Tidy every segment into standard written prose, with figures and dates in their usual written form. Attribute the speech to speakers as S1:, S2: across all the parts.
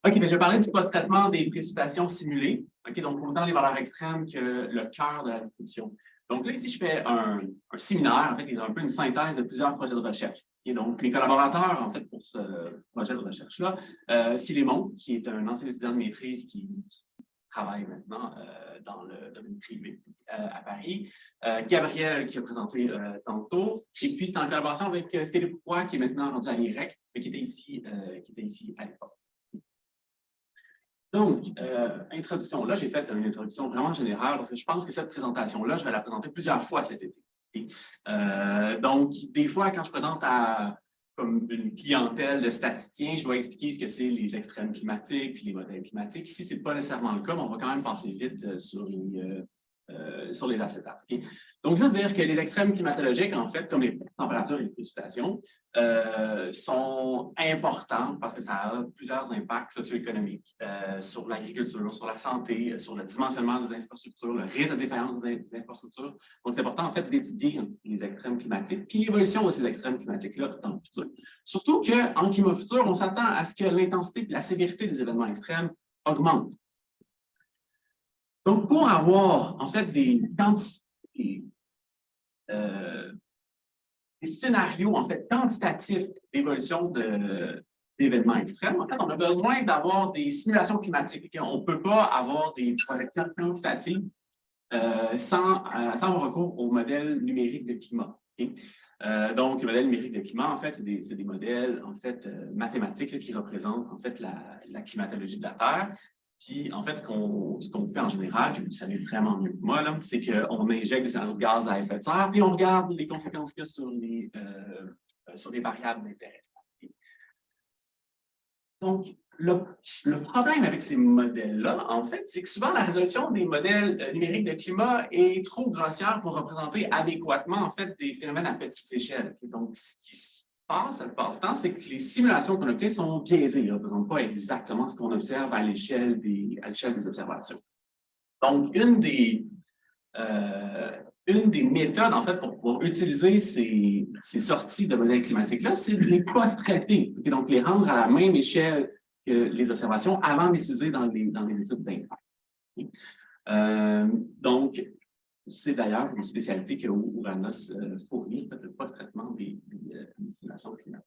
S1: OK, mais je vais parler du post-traitement des précipitations simulées. OK, donc autant les valeurs extrêmes que le cœur de la distribution. Donc là, ici, je fais un séminaire, en fait, qui est un peu une synthèse de plusieurs projets de recherche. Et donc, mes collaborateurs, en fait, pour ce projet de recherche-là, Philémon, qui est un ancien étudiant de maîtrise qui travaille maintenant dans le domaine privé à Paris, Gabriel, qui a présenté tantôt, et puis c'est en collaboration avec Philippe Roy, qui est maintenant rendu à l'IREC, mais qui était ici à l'époque. Donc, introduction. Là, j'ai fait une introduction vraiment générale parce que je pense que cette présentation-là, je vais la présenter plusieurs fois cet été. Donc, des fois, quand je présente à comme une clientèle de statisticiens, je dois expliquer ce que c'est les extrêmes climatiques puis les modèles climatiques. Ici, ce n'est pas nécessairement le cas, mais on va quand même passer vite sur les acétates. Okay? Donc, juste dire que les extrêmes climatologiques, en fait, comme les températures et les précipitations, sont importants parce que ça a plusieurs impacts socio-économiques sur l'agriculture, sur la santé, sur le dimensionnement des infrastructures, le risque de défaillance des infrastructures. Donc, c'est important, en fait, d'étudier les extrêmes climatiques puis l'évolution de ces extrêmes climatiques-là dans le futur. Surtout qu'en climat futur, on s'attend à ce que l'intensité et la sévérité des événements extrêmes augmentent. Donc, pour avoir, en fait, des scénarios, en fait, quantitatifs d'évolution d'événements extrêmes, en fait, on a besoin d'avoir des simulations climatiques. Okay? On ne peut pas avoir des projections quantitatives sans recours aux modèles numériques de climat. Okay? Donc, les modèles numériques de climat, en fait, c'est des modèles, en fait, mathématiques là, qui représentent, en fait, la climatologie de la Terre. Puis, en fait, ce qu'on fait en général, puis vous le savez vraiment mieux que moi, c'est qu'on injecte des scénarios de gaz à effet de serre, puis on regarde les conséquences qu'il y a sur les variables d'intérêt. Donc, le problème avec ces modèles-là, en fait, c'est que souvent la résolution des modèles numériques de climat est trop grossière pour représenter adéquatement, en fait, des phénomènes à petite échelle. Et donc, ce qui se passe à le temps, c'est que les simulations qu'on obtient sont biaisées. Elles ne représentent pas exactement ce qu'on observe à l'échelle des observations. Donc, une des méthodes, en fait, pour pouvoir utiliser ces sorties de modèles climatiques-là, c'est de les post-traiter, donc les rendre à la même échelle que les observations avant d'utiliser dans les études d'impact. Donc, c'est d'ailleurs une spécialité que Ouranos fournit, le post-traitement des simulations climatiques.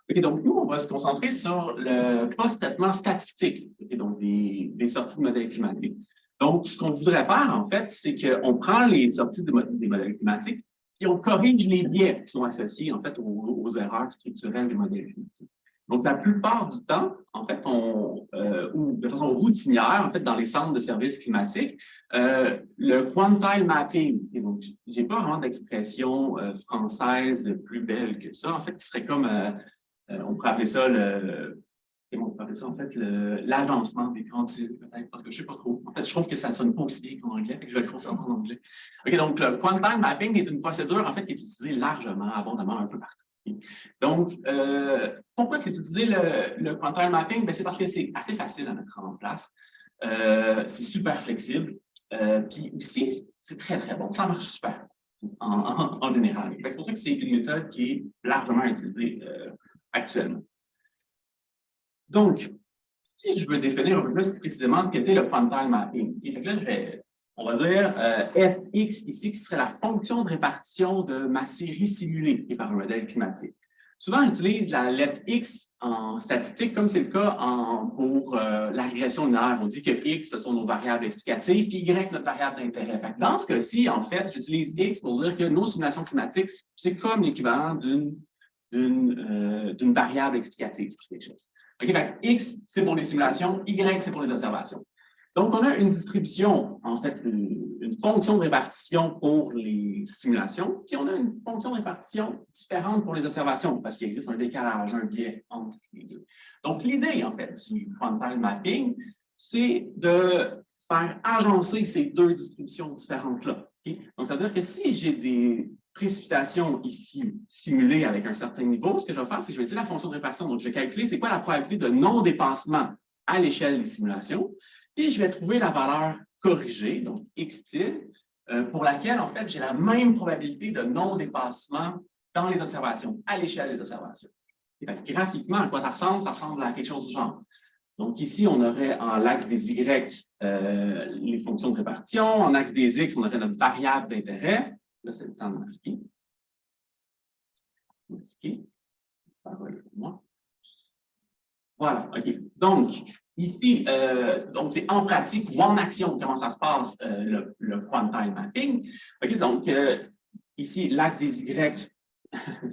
S1: OK, donc nous, on va se concentrer sur le post-traitement statistique, donc des sorties de modèles climatiques. Donc, ce qu'on voudrait faire, en fait, c'est qu'on prend les sorties des modèles climatiques et on corrige les biais qui sont associés, en fait, aux erreurs structurelles des modèles climatiques. Donc, la plupart du temps, en fait, ou de façon routinière, en fait, dans les centres de services climatiques, le quantile mapping, et donc, je n'ai pas vraiment d'expression française plus belle que ça, en fait, qui serait comme, on pourrait appeler ça en fait l'agencement des quantités, peut-être, parce que je ne sais pas trop. En fait, je trouve que ça ne sonne pas aussi bien qu'en anglais, et que je vais le conserver en anglais. OK, donc le quantile mapping est une procédure, en fait, qui est utilisée largement, abondamment, un peu partout. Donc, pourquoi c'est utilisé le quantile mapping? C'est parce que c'est assez facile à mettre en place. C'est super flexible. Puis aussi, c'est très, très bon. Ça marche super en général. C'est pour ça que c'est une méthode qui est largement utilisée actuellement. Donc, si je veux définir un peu plus précisément ce qu'était le quantile mapping, et là, on va dire fx ici, qui serait la fonction de répartition de ma série simulée par un modèle climatique. Souvent, j'utilise la lettre x en statistique, comme c'est le cas pour la régression linéaire. On dit que x, ce sont nos variables explicatives, puis y, notre variable d'intérêt. Dans ce cas-ci, en fait, j'utilise x pour dire que nos simulations climatiques, c'est comme l'équivalent d'une variable explicative. Quelque chose. OK, fait, X, c'est pour les simulations, Y, c'est pour les observations. Donc, on a une distribution, en fait, une fonction de répartition pour les simulations, puis on a une fonction de répartition différente pour les observations, parce qu'il existe un décalage, un biais entre les deux. Donc, l'idée, en fait, du quantile mapping, c'est de faire agencer ces deux distributions différentes-là. Okay? Donc, ça veut dire que si j'ai des précipitations ici simulées avec un certain niveau, ce que je vais faire, c'est que je vais utiliser la fonction de répartition. Donc, je vais calculer c'est quoi la probabilité de non-dépassement à l'échelle des simulations. Puis, je vais trouver la valeur corrigée, donc x tilde, pour laquelle, en fait, j'ai la même probabilité de non-dépassement dans les observations, à l'échelle des observations. Graphiquement, à quoi ça ressemble? Ça ressemble à quelque chose du genre. Donc ici, on aurait en l'axe des Y les fonctions de répartition. En axe des X, on aurait notre variable d'intérêt. Là, c'est le temps de masquer. Voilà, OK. Donc, ici, c'est en pratique ou en action comment ça se passe, le quantile mapping. OK, donc, ici, l'axe des Y,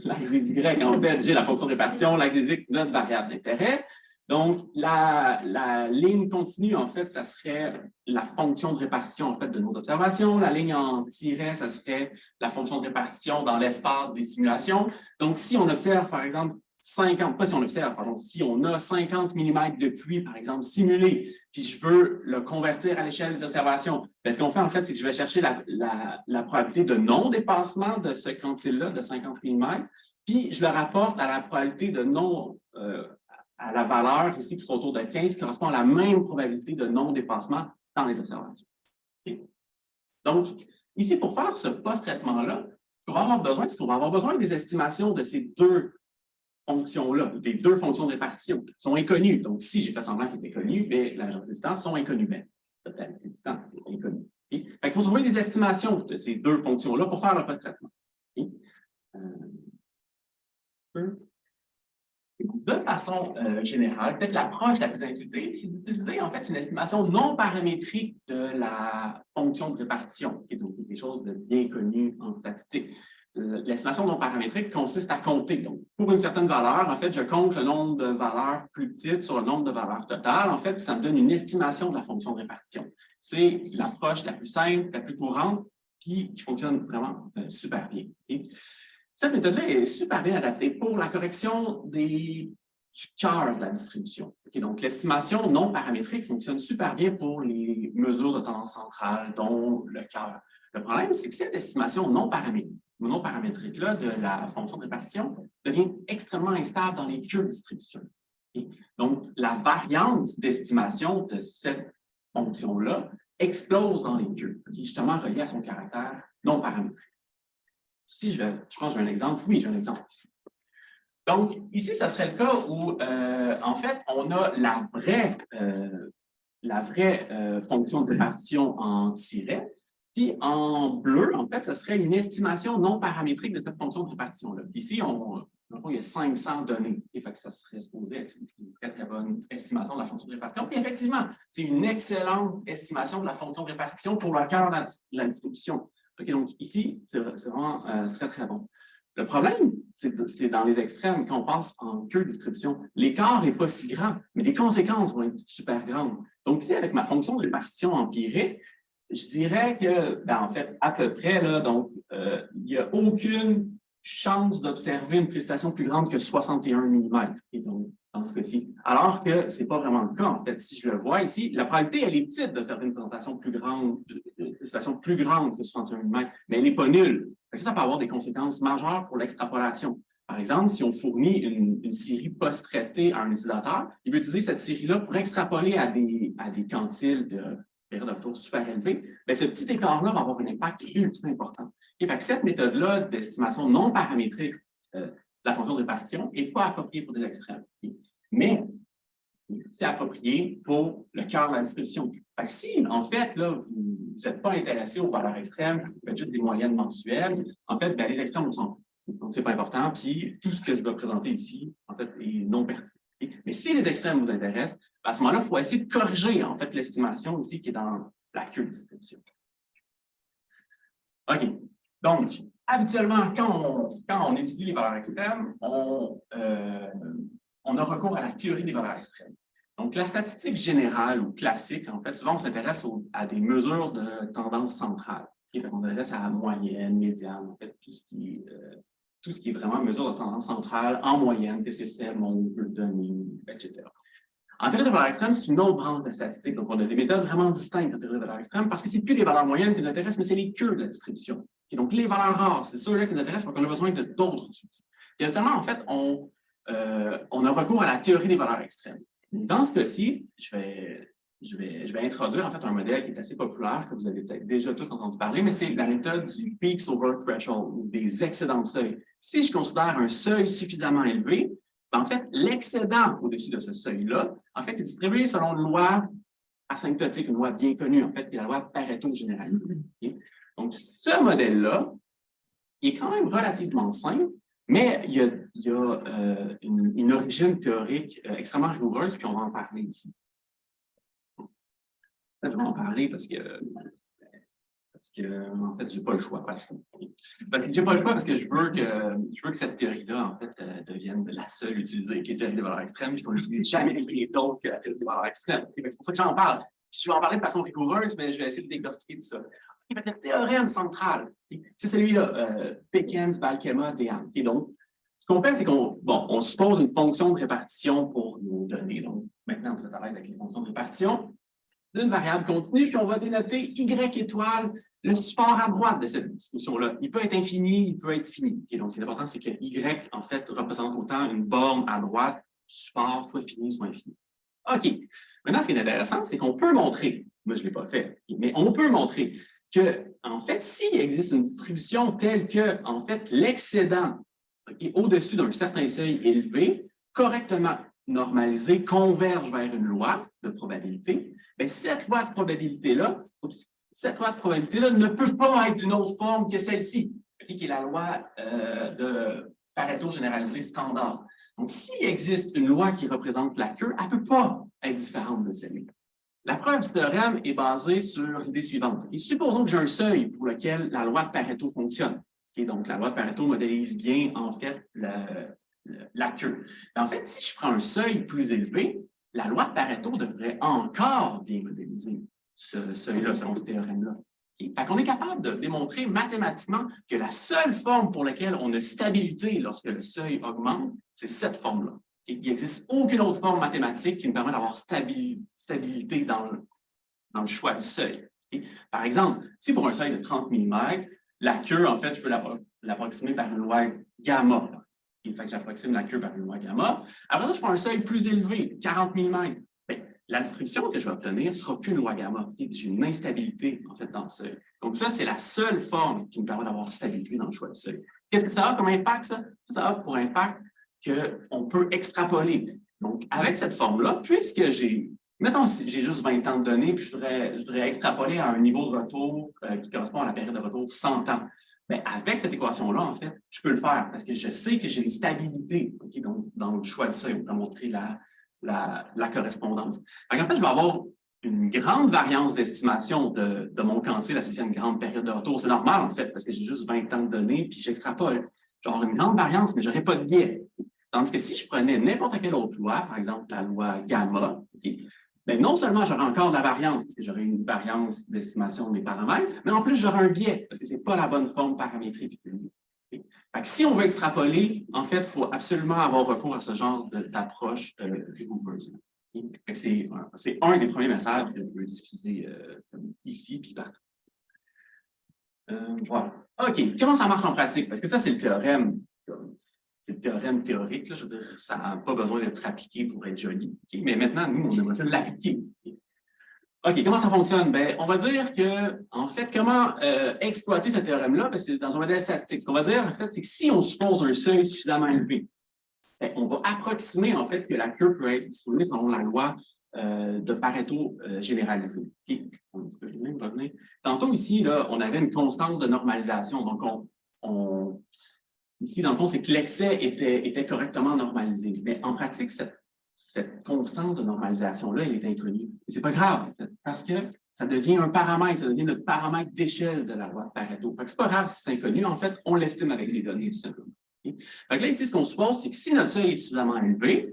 S1: l'axe des Y, en fait, j'ai la fonction de répartition, l'axe des X, notre variable d'intérêt. Donc, la ligne continue, en fait, ça serait la fonction de répartition, en fait, de nos observations. La ligne en tiret, ça serait la fonction de répartition dans l'espace des simulations. Donc, si on observe, par exemple, 50, pas si on observe, pardon, si on a 50 mm de pluie, par exemple, simulé, puis je veux le convertir à l'échelle des observations, ce qu'on fait, en fait, c'est que je vais chercher la probabilité de non-dépassement de ce quantile-là, de 50 mm, puis je le rapporte à la probabilité de non... à la valeur ici qui sera autour de 15, qui correspond à la même probabilité de non-dépassement dans les observations. Okay? Donc, ici, pour faire ce post-traitement-là, on va avoir besoin des estimations de ces deux fonctions-là, des deux fonctions de répartition, qui sont inconnues. Donc, ici, j'ai fait semblant qu'elles étaient connues, mais la majorité du temps sont inconnues. Mais la totalité du temps, c'est inconnu. Okay? Il faut trouver des estimations de ces deux fonctions-là pour faire le post-traitement. Okay? De façon générale, peut-être l'approche la plus intuitive, c'est d'utiliser en fait une estimation non paramétrique de la fonction de répartition, qui est donc quelque chose de bien connu en statistique. L'estimation non paramétrique consiste à compter. Donc, pour une certaine valeur, en fait, je compte le nombre de valeurs plus petites sur le nombre de valeurs totales, en fait, puis ça me donne une estimation de la fonction de répartition. C'est l'approche la plus simple, la plus courante, puis qui fonctionne vraiment super bien. Okay? Cette méthode-là est super bien adaptée pour la correction du cœur de la distribution. Okay, donc, l'estimation non paramétrique fonctionne super bien pour les mesures de tendance centrale, dont le cœur. Le problème, c'est que cette estimation non paramétrique-là de la fonction de répartition devient extrêmement instable dans les queues de distribution. Okay? Donc, la variance d'estimation de cette fonction-là explose dans les queues, okay, justement reliée à son caractère non paramétrique. Ici, je pense que j'ai un exemple. Oui, j'ai un exemple ici. Donc, ici, ça serait le cas où, en fait, on a la vraie fonction de répartition en tiret. Puis, en bleu, en fait, ça serait une estimation non paramétrique de cette fonction de répartition-là. Ici, il y a 500 données. Et fait que ça serait supposé être une très, très bonne estimation de la fonction de répartition. Puis, effectivement, c'est une excellente estimation de la fonction de répartition pour le cœur de la distribution. Okay, donc, ici, c'est vraiment très, très bon. Le problème, c'est dans les extrêmes, quand on passe en queue de distribution, l'écart n'est pas si grand, mais les conséquences vont être super grandes. Donc, ici, avec ma fonction de répartition empirique, je dirais que, en fait, à peu près, là, donc, il n'y a aucune chance d'observer une précipitation plus grande que 61 mm. Et donc, dans ce cas-ci. Alors que ce n'est pas vraiment le cas, en fait. Si je le vois ici, la probabilité, elle est petite d'observer une précipitation plus grande que 61 mm, mais elle n'est pas nulle. Ça peut avoir des conséquences majeures pour l'extrapolation. Par exemple, si on fournit une série post-traitée à un utilisateur, il va utiliser cette série-là pour extrapoler à des quantiles de période de retour super élevée, bien, ce petit écart-là va avoir un impact ultra important. Et fait que cette méthode-là d'estimation non paramétrique de la fonction de répartition n'est pas appropriée pour des extrêmes. Mais c'est approprié pour le cœur de la distribution. Fait que si, en fait, là, vous n'êtes pas intéressé aux valeurs extrêmes, vous faites juste des moyennes mensuelles, en fait, bien, les extrêmes, on s'en fout. Donc, ce n'est pas important. Puis, tout ce que je vais présenter ici, en fait, est non pertinent. Mais si les extrêmes vous intéressent, à ce moment-là, il faut essayer de corriger, en fait, l'estimation ici qui est dans la queue de distribution. OK. Donc, habituellement, quand on étudie les valeurs extrêmes, on a recours à la théorie des valeurs extrêmes. Donc, la statistique générale ou classique, en fait, souvent, on s'intéresse à des mesures de tendance centrale. Okay? On s'intéresse à la moyenne, médiane, en fait, tout ce qui est vraiment mesure de tendance centrale en moyenne, qu'est-ce que fait mon donné, etc. En théorie de valeurs extrêmes, c'est une autre branche de la statistique. Donc, on a des méthodes vraiment distinctes en théorie de valeurs extrêmes parce que ce n'est plus les valeurs moyennes qui nous intéressent, mais c'est les queues de la distribution. Okay? Donc, les valeurs rares, c'est ceux-là qui nous intéressent parce qu'on a besoin d'autres outils. Et actuellement, en fait, on a recours à la théorie des valeurs extrêmes. Dans ce cas-ci, je vais introduire en fait un modèle qui est assez populaire, que vous avez peut-être déjà tous entendu parler, mais c'est la méthode du peaks over threshold, ou des excédents de seuil. Si je considère un seuil suffisamment élevé, En fait, l'excédent au-dessus de ce seuil-là, en fait, est distribué selon une loi asymptotique, une loi bien connue, en fait, qui est la loi de Pareto généralisée. Okay? Donc, ce modèle-là, il est quand même relativement simple, mais il y a une origine théorique extrêmement rigoureuse, puis on va en parler ici. Je vais en parler parce que en fait, je n'ai pas le choix. Parce que j'ai pas le choix parce que je veux que cette théorie-là, en fait, devienne la seule utilisée, qui est la théorie des valeurs extrêmes, puis qu'on n'utilise jamais rien d'autre que la théorie des valeurs extrêmes. C'est pour ça que j'en parle. Si je vais en parler de façon rigoureuse, mais je vais essayer de décortiquer tout ça. Le théorème central, c'est celui-là, Pickens, Balkema, Dehaene. Et donc, ce qu'on fait, c'est qu'on suppose une fonction de répartition pour nos données. Donc, maintenant, vous êtes à l'aise avec les fonctions de répartition d'une variable continue, puis on va dénoter Y étoile, le support à droite de cette distribution-là. Il peut être infini, il peut être fini. Et donc, ce qui est important, c'est que Y, en fait, représente autant une borne à droite, support, soit fini, soit infini. OK. Maintenant, ce qui est intéressant, c'est qu'on peut montrer, moi je ne l'ai pas fait, mais on peut montrer que, en fait, s'il existe une distribution telle que, en fait, l'excédent au-dessus d'un certain seuil élevé, correctement normalisé, converge vers une loi de probabilité, bien, cette loi de probabilité-là ne peut pas être d'une autre forme que celle-ci, qui est la loi de Pareto généralisée standard. Donc, s'il existe une loi qui représente la queue, elle ne peut pas être différente de celle-là. La preuve du théorème est basée sur l'idée suivante. Et supposons que j'ai un seuil pour lequel la loi de Pareto fonctionne. Donc, la loi de Pareto modélise bien, en fait, la queue. En fait, si je prends un seuil plus élevé, la loi de Pareto devrait encore bien modéliser ce seuil-là, selon ce théorème-là. Fait qu'on est capable de démontrer mathématiquement que la seule forme pour laquelle on a stabilité lorsque le seuil augmente, c'est cette forme-là. Il n'existe aucune autre forme mathématique qui nous permet d'avoir stabilité dans le choix du seuil. Par exemple, si pour un seuil de 30 mm, la queue, en fait, je peux l'approximer par une loi gamma. Fait que j'approxime la queue par une loi gamma. Après ça, je prends un seuil plus élevé, 40 mm. Bien, la distribution que je vais obtenir ne sera plus une loi gamma. J'ai une instabilité, en fait, dans le seuil. Donc, ça, c'est la seule forme qui me permet d'avoir stabilité dans le choix du seuil. Qu'est-ce que ça a comme impact, ça? Ça a pour impact qu'on peut extrapoler. Donc, avec cette forme-là, puisque mettons, j'ai juste 20 ans de données, puis je voudrais extrapoler à un niveau de retour qui correspond à la période de retour 100 ans. Bien, avec cette équation-là, en fait, je peux le faire parce que je sais que j'ai une stabilité donc, dans le choix du seuil. On va montrer la correspondance. En fait, je vais avoir une grande variance d'estimation de mon quantile associé à une grande période de retour. C'est normal, en fait, parce que j'ai juste 20 ans de données, puis j'extrapole. Je vais avoir une grande variance, mais je n'aurai pas de biais. Tandis que si je prenais n'importe quelle autre loi, par exemple la loi gamma, bien, non seulement j'aurais encore de la variance, parce que j'aurais une variance d'estimation de mes paramètres, mais en plus j'aurais un biais, parce que ce n'est pas la bonne forme paramétrique utilisée. Fait que si on veut extrapoler, en fait, il faut absolument avoir recours à ce genre d'approche rigoureuse. C'est un des premiers messages que je veux diffuser ici puis partout. Voilà. OK. Comment ça marche en pratique? Parce que ça, c'est le théorème. C'est le théorème théorique. Là, je veux dire, ça n'a pas besoin d'être appliqué pour être joli. Okay? Mais maintenant, nous, on aimerait ça l'appliquer. OK. Comment ça fonctionne? Bien, on va dire que, en fait, comment exploiter ce théorème-là? C'est dans un modèle statistique. Ce qu'on va dire, en fait, c'est que si on suppose un seuil suffisamment élevé, bien, on va approximer, en fait, que la queue peut être distribuée selon la loi de Pareto généralisée. Okay? Tantôt, ici, là, on avait une constante de normalisation. Donc, ici, dans le fond, c'est que l'excès était correctement normalisé. Mais en pratique, cette constante de normalisation-là, elle est inconnue. Et ce n'est pas grave, parce que ça devient un paramètre, ça devient notre paramètre d'échelle de la loi de Pareto. Ce n'est pas grave si c'est inconnu, en fait, on l'estime avec les données, tout simplement. Okay? Donc là, ici, ce qu'on suppose, c'est que si notre seuil est suffisamment élevé,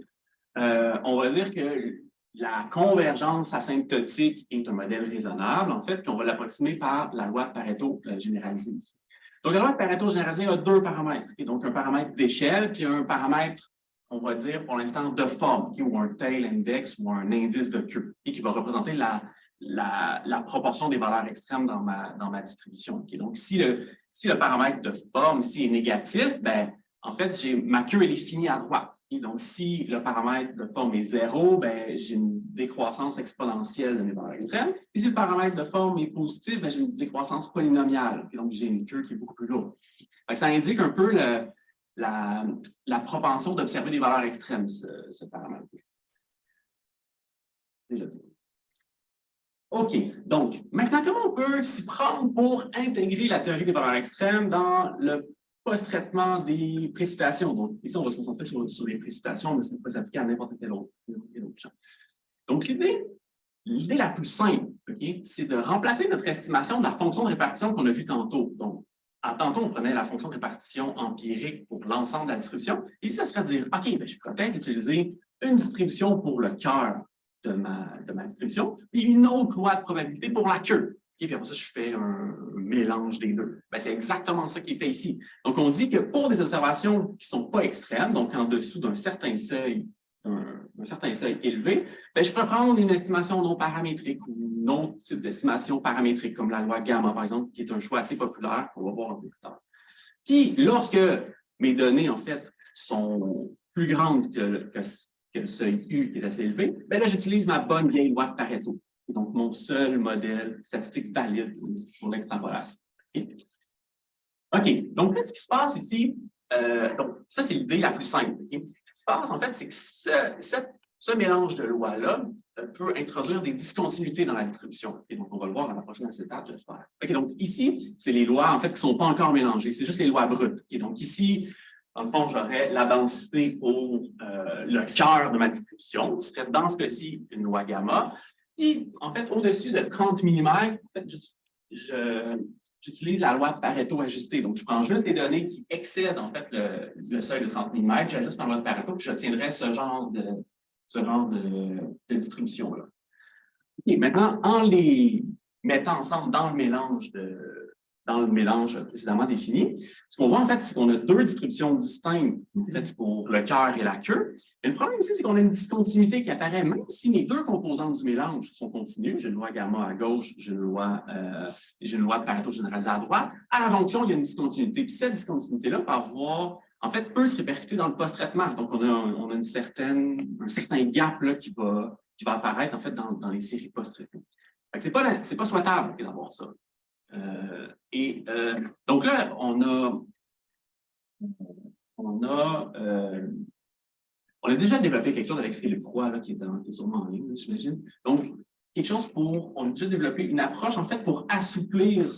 S1: on va dire que la convergence asymptotique est un modèle raisonnable, en fait, puis on va l'approximer par la loi de Pareto généralisée ici. Donc, la loi de Pareto généralisée a deux paramètres. Et donc, un paramètre d'échelle, puis un paramètre, on va dire, pour l'instant, de forme, ou un tail index ou un indice de queue, et qui va représenter la proportion des valeurs extrêmes dans ma distribution. Okay? Donc, si le paramètre de forme ici est négatif, ben, en fait, ma queue, elle est finie à droite. Et donc, si le paramètre de forme est 0, ben, j'ai une décroissance exponentielle de mes valeurs extrêmes. Et si le paramètre de forme est positif, ben, j'ai une décroissance polynomiale. Et donc, j'ai une queue qui est beaucoup plus lourde. Ça indique un peu la propension d'observer des valeurs extrêmes, ce paramètre. Déjà dit. OK. Donc, maintenant, comment on peut s'y prendre pour intégrer la théorie des valeurs extrêmes dans le post-traitement des précipitations? Donc, ici, on va se concentrer sur les précipitations, mais ça peut s'appliquer à n'importe quel autre champ. Donc, l'idée la plus simple, okay, c'est de remplacer notre estimation de la fonction de répartition qu'on a vue tantôt. Donc, tantôt, on prenait la fonction de répartition empirique pour l'ensemble de la distribution. Ici, ça serait de dire, OK, ben, je peux peut-être utiliser une distribution pour le cœur de ma distribution, puis une autre loi de probabilité pour la queue. Okay, puis après ça, je fais un mélange des deux. Ben, c'est exactement ça qui est fait ici. Donc, on dit que pour des observations qui ne sont pas extrêmes, donc en dessous d'un certain seuil élevé, ben, je peux prendre une estimation non paramétrique ou un autre type d'estimation paramétrique, comme la loi gamma, par exemple, qui est un choix assez populaire qu'on va voir un peu plus tard. Puis, lorsque mes données, en fait, sont plus grandes que le seuil U qui est assez élevé, bien là, j'utilise ma bonne vieille loi de Pareto. Et donc, mon seul modèle statistique valide pour l'extrapolation. Okay. OK. Donc, là, ce qui se passe ici, donc, ça, c'est l'idée la plus simple. Okay? Ce qui se passe, en fait, c'est que ce mélange de lois-là peut introduire des discontinuités dans la distribution. Et donc, on va le voir dans la prochaine étape, j'espère. OK, donc, ici, c'est les lois, en fait, qui ne sont pas encore mélangées. C'est juste les lois brutes. Okay? Donc, ici, dans le fond, j'aurais la densité pour le cœur de ma distribution, qui serait dans ce cas-ci une loi gamma. Et en fait, au-dessus de 30 mm, en fait, j'utilise la loi de Pareto ajustée. Donc, je prends juste les données qui excèdent en fait le seuil de 30 mm, j'ajuste ma loi de Pareto, puis j'obtiendrai ce genre de distribution-là. Et maintenant, en les mettant ensemble dans le mélange précédemment défini. Ce qu'on voit, en fait, c'est qu'on a deux distributions distinctes en fait, pour le cœur et la queue. Mais le problème ici, c'est qu'on a une discontinuité qui apparaît, même si mes deux composantes du mélange sont continues. J'ai une loi gamma à gauche, j'ai une loi de Pareto généralisée à droite. À la jonction, il y a une discontinuité. Puis cette discontinuité-là peut se répercuter dans le post-traitement. Donc, on a un certain gap là, qui va apparaître, en fait, dans les séries post-traitées. Ce n'est pas souhaitable d'avoir ça. Donc là, on a déjà développé quelque chose avec Philippe Roy, là, qui est sûrement en ligne, j'imagine. Donc, on a déjà développé une approche, en fait, pour assouplir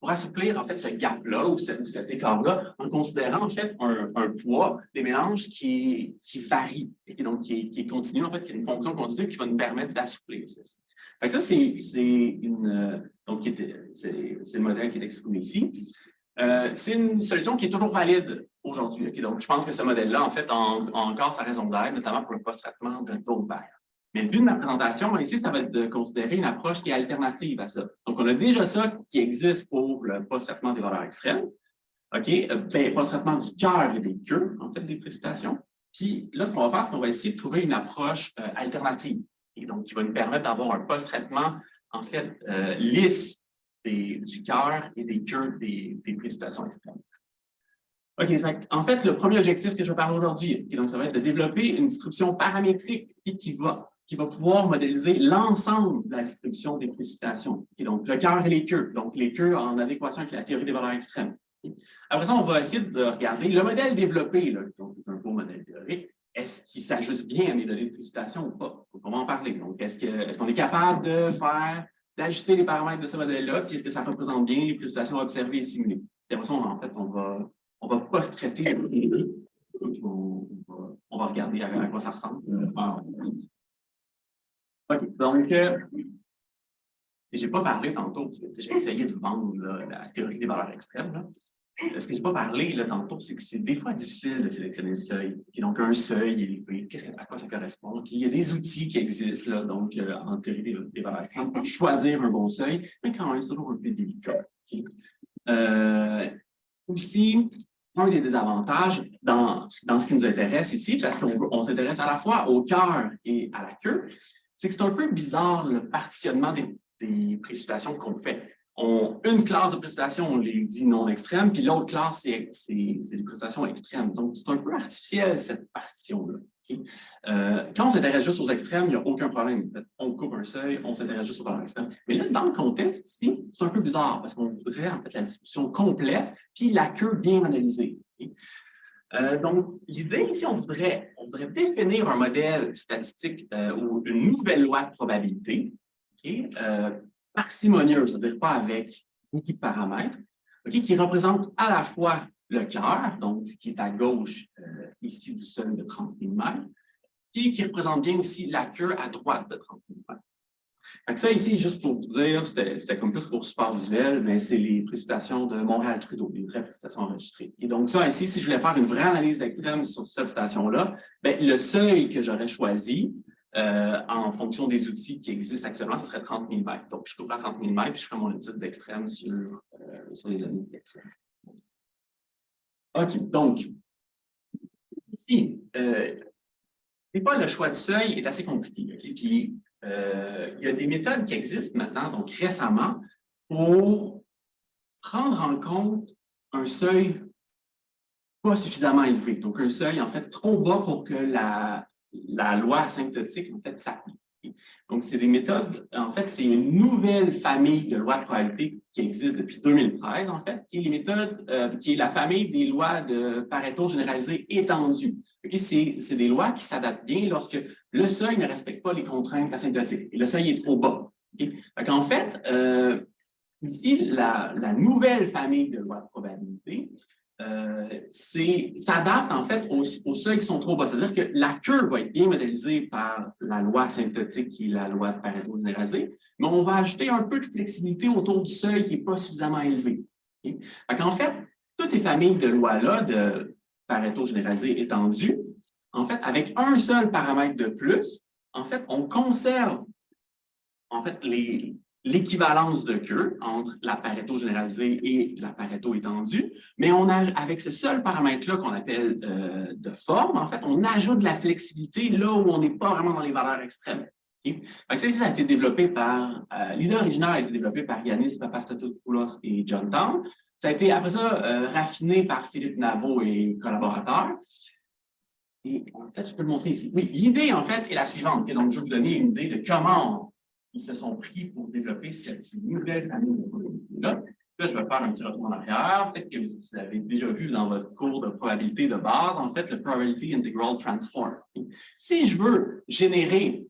S1: en fait, ce gap-là ou cet écart-là en considérant, en fait, un poids des mélanges qui varie, et donc qui est continu, en fait, qui est une fonction continue qui va nous permettre d'assouplir ceci. Donc ça, c'est le modèle qui est exprimé ici. C'est une solution qui est toujours valide aujourd'hui. Okay? Donc, je pense que ce modèle-là, en fait, a encore sa raison d'être, notamment pour le post-traitement de Goldberg. Mais le but de ma présentation, ici, ça va être de considérer une approche qui est alternative à ça. Donc, on a déjà ça qui existe pour le post-traitement des valeurs extrêmes. OK? Post-traitement du cœur et des queues, en fait, des précipitations. Puis là, ce qu'on va faire, c'est qu'on va essayer de trouver une approche alternative. Et donc, qui va nous permettre d'avoir un post-traitement, en fait, lisse du cœur et des queues des précipitations extrêmes. OK, en fait, le premier objectif que je vais parler aujourd'hui, donc ça va être de développer une distribution paramétrique qui va pouvoir modéliser l'ensemble de la distribution des précipitations. Okay, donc, le cœur et les queues. Donc, les queues en adéquation avec la théorie des valeurs extrêmes. Okay. Après ça, on va essayer de regarder le modèle développé, là, donc un beau modèle théorique. Est-ce qu'il s'ajuste bien à mes données de précipitation ou pas? On va en parler. Donc, est-ce qu'on est capable d'ajuster les paramètres de ce modèle-là, puis est-ce que ça représente bien les précipitations observées et simulées? Et après ça, en fait, on va post-traiter les deux. On va regarder à quoi ça ressemble. OK, donc, je n'ai pas parlé tantôt, parce que j'ai essayé de vendre la théorie des valeurs extrêmes. Là. Ce que je n'ai pas parlé là, tantôt, c'est que c'est des fois difficile de sélectionner le seuil. Et donc, un seuil élevé, à quoi ça correspond? Il y a des outils qui existent, là, donc, en théorie des valeurs extrêmes, pour choisir un bon seuil, mais quand même, c'est toujours un peu délicat. Okay. Aussi, un des désavantages dans ce qui nous intéresse ici, parce qu'on s'intéresse à la fois au cœur et à la queue, c'est que c'est un peu bizarre le partitionnement des précipitations qu'on fait. Une classe de précipitations, on les dit non extrêmes, puis l'autre classe, c'est des précipitations extrêmes. Donc, c'est un peu artificiel, cette partition-là. Okay? Quand on s'intéresse juste aux extrêmes, il n'y a aucun problème. On coupe un seuil, on s'intéresse juste aux valeurs extrêmes. Mais là, dans le contexte ici, c'est un peu bizarre parce qu'on voudrait en fait la distribution complète puis la queue bien analysée. Okay? Donc, l'idée ici, on voudrait définir un modèle statistique ou une nouvelle loi de probabilité, okay? Parcimonieuse, c'est-à-dire pas avec beaucoup de paramètres, okay? Qui représente à la fois le cœur, donc ce qui est à gauche ici du seuil de 30 mm, puis qui représente bien aussi la queue à droite de 30 mm. Donc ça ici, juste pour vous dire, c'était comme plus pour support visuel, mais c'est les précipitations de Montréal-Trudeau, les vraies précipitations enregistrées. Et donc ça ici, si je voulais faire une vraie analyse d'extrême sur cette station-là, le seuil que j'aurais choisi en fonction des outils qui existent actuellement, ce serait 30 000 mètres. Donc je couvre à 30 000 mètres, puis je ferai mon étude d'extrême sur les données d'extrême. OK, donc ici, des fois, le choix de seuil est assez compliqué. Okay? Puis, il y a des méthodes qui existent maintenant, donc récemment, pour prendre en compte un seuil pas suffisamment élevé. Donc, un seuil, en fait, trop bas pour que la loi asymptotique, en fait, s'applique. Donc, c'est des méthodes, en fait, c'est une nouvelle famille de lois de probabilité qui existe depuis 2013, en fait, qui est les méthodes, qui est la famille des lois de Pareto généralisées étendues. Okay? C'est des lois qui s'adaptent bien lorsque le seuil ne respecte pas les contraintes asymptotiques et le seuil est trop bas. Okay? En fait, ici, la nouvelle famille de lois de probabilité s'adapte en fait aux seuils qui sont trop bas. C'est-à-dire que la queue va être bien modélisée par la loi asymptotique qui est la loi de Pareto généralisée, mais on va ajouter un peu de flexibilité autour du seuil qui n'est pas suffisamment élevé. Okay? En fait, toutes ces familles de lois-là de Pareto généralisé étendues, en fait, avec un seul paramètre de plus, en fait, on conserve en fait l'équivalence de queue entre la Pareto généralisée et la Pareto étendue, mais on a, avec ce seul paramètre-là qu'on appelle de forme, en fait, on ajoute de la flexibilité là où on n'est pas vraiment dans les valeurs extrêmes. Okay? Ça a été développé par, l'idée originale a été développée par Yannis Papastatopoulos et John Town. Ça a été, après ça, raffiné par Philippe Naveau et collaborateurs. Et en fait, je peux le montrer ici. Oui, l'idée, en fait, est la suivante. Et donc, je vais vous donner une idée de comment ils se sont pris pour développer cette nouvelle famille de probabilités-là. Là, je vais faire un petit retour en arrière. Peut-être que vous avez déjà vu dans votre cours de probabilité de base, en fait, le Probability Integral Transform. Si je veux générer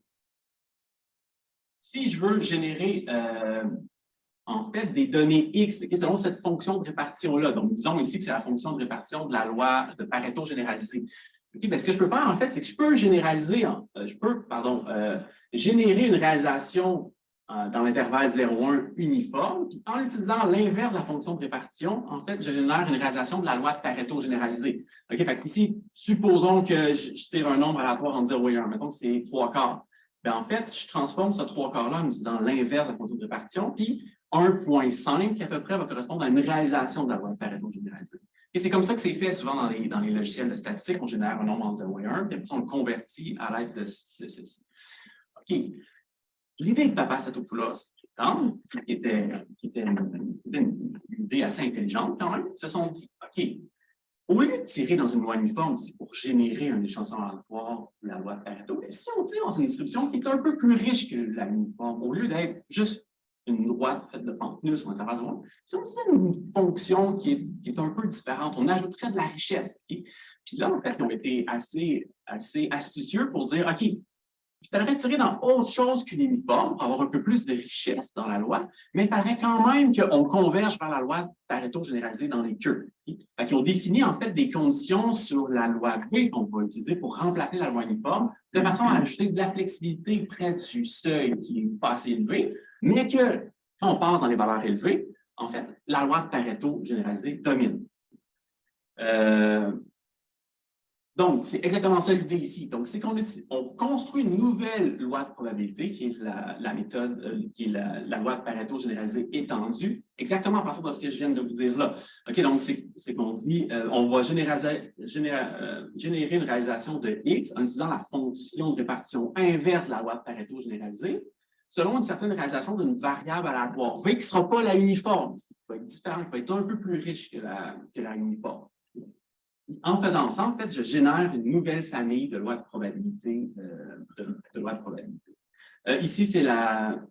S1: en fait, des données X selon cette fonction de répartition-là. Donc, disons ici que c'est la fonction de répartition de la loi de Pareto généralisée. Okay, ce que je peux faire, en fait, c'est que je peux générer une réalisation dans l'intervalle 0,1 uniforme, puis en utilisant l'inverse de la fonction de répartition, en fait, je génère une réalisation de la loi de Pareto généralisée. Okay, ici, supposons que je tire un nombre aléatoire en 0 et 1, mettons que c'est 3/4. En fait, je transforme ce 3/4-là en utilisant l'inverse de la fonction de répartition, puis 1,5 à peu près va correspondre à une réalisation de la loi de Pareto généralisée. Et c'est comme ça que c'est fait souvent dans les logiciels de statistique. On génère un nombre en 0 et 1, puis après on le convertit à l'aide de ceci. OK. L'idée de Papastatopoulos, qui était une idée assez intelligente quand même, se sont dit, OK, au lieu de tirer dans une loi uniforme ici pour générer un échantillon aléatoire de la loi de Pareto, si on tire dans une distribution qui est un peu plus riche que la uniforme, au lieu d'être juste une droite faite de pente-nus ou un intervalle de droite, si on tire une fonction qui est un peu différente, on ajouterait de la richesse. Okay? Puis là, en fait, ils ont été assez astucieux pour dire, OK, il faudrait tirer dans autre chose qu'une uniforme pour avoir un peu plus de richesse dans la loi, mais il faudrait quand même qu'on converge vers la loi Pareto généralisée dans les queues. Ils ont défini en fait des conditions sur la loi B qu'on va utiliser pour remplacer la loi uniforme, de façon à ajouter de la flexibilité près du seuil qui n'est pas assez élevé, mais que quand on passe dans les valeurs élevées, en fait, la loi de Pareto généralisée domine. Donc, c'est exactement ça l'idée ici. Donc, c'est qu'on construit une nouvelle loi de probabilité, qui est la méthode, qui est la loi de Pareto généralisée étendue, exactement à partir de ce que je viens de vous dire là. OK, donc, c'est qu'on dit, on va générer une réalisation de X en utilisant la fonction de répartition inverse de la loi de Pareto généralisée, selon une certaine réalisation d'une variable aléatoire V qui ne sera pas la uniforme, qui va être différente, qui va être un peu plus riche que la uniforme. En faisant ça, en fait, je génère une nouvelle famille de lois de probabilité. Ici, c'est la...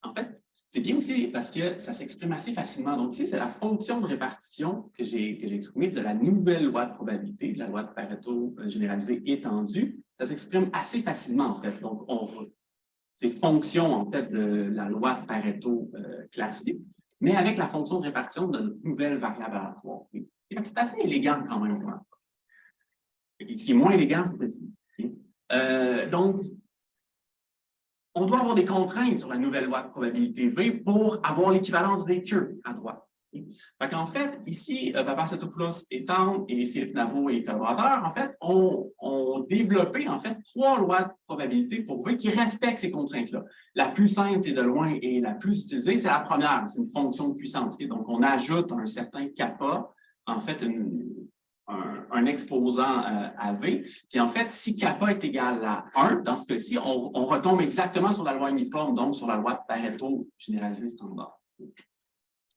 S1: En fait, c'est bien aussi parce que ça s'exprime assez facilement. Donc, ici, c'est la fonction de répartition que j'ai exprimée de la nouvelle loi de probabilité, de la loi de Pareto généralisée étendue. Ça s'exprime assez facilement, en fait. Donc, c'est fonction, en fait, de la loi de Pareto classique, mais avec la fonction de répartition de notre nouvelle variable aléatoire. C'est assez élégant quand même. Ce qui est moins élégant, c'est ceci. Donc, on doit avoir des contraintes sur la nouvelle loi de probabilité V pour avoir l'équivalence des queues à droite. En fait, ici, Papassatopoulos étant et Philippe Navo et collaborateurs, en fait, ont développé en fait 3 lois de probabilité pour V qui respectent ces contraintes-là. La plus simple et de loin et la plus utilisée, c'est la première, c'est une fonction de puissance. Donc, on ajoute un certain kappa, en fait, un exposant à V. Puis en fait, si kappa est égal à 1, dans ce cas-ci, on retombe exactement sur la loi uniforme, donc sur la loi de Pareto généralisée standard.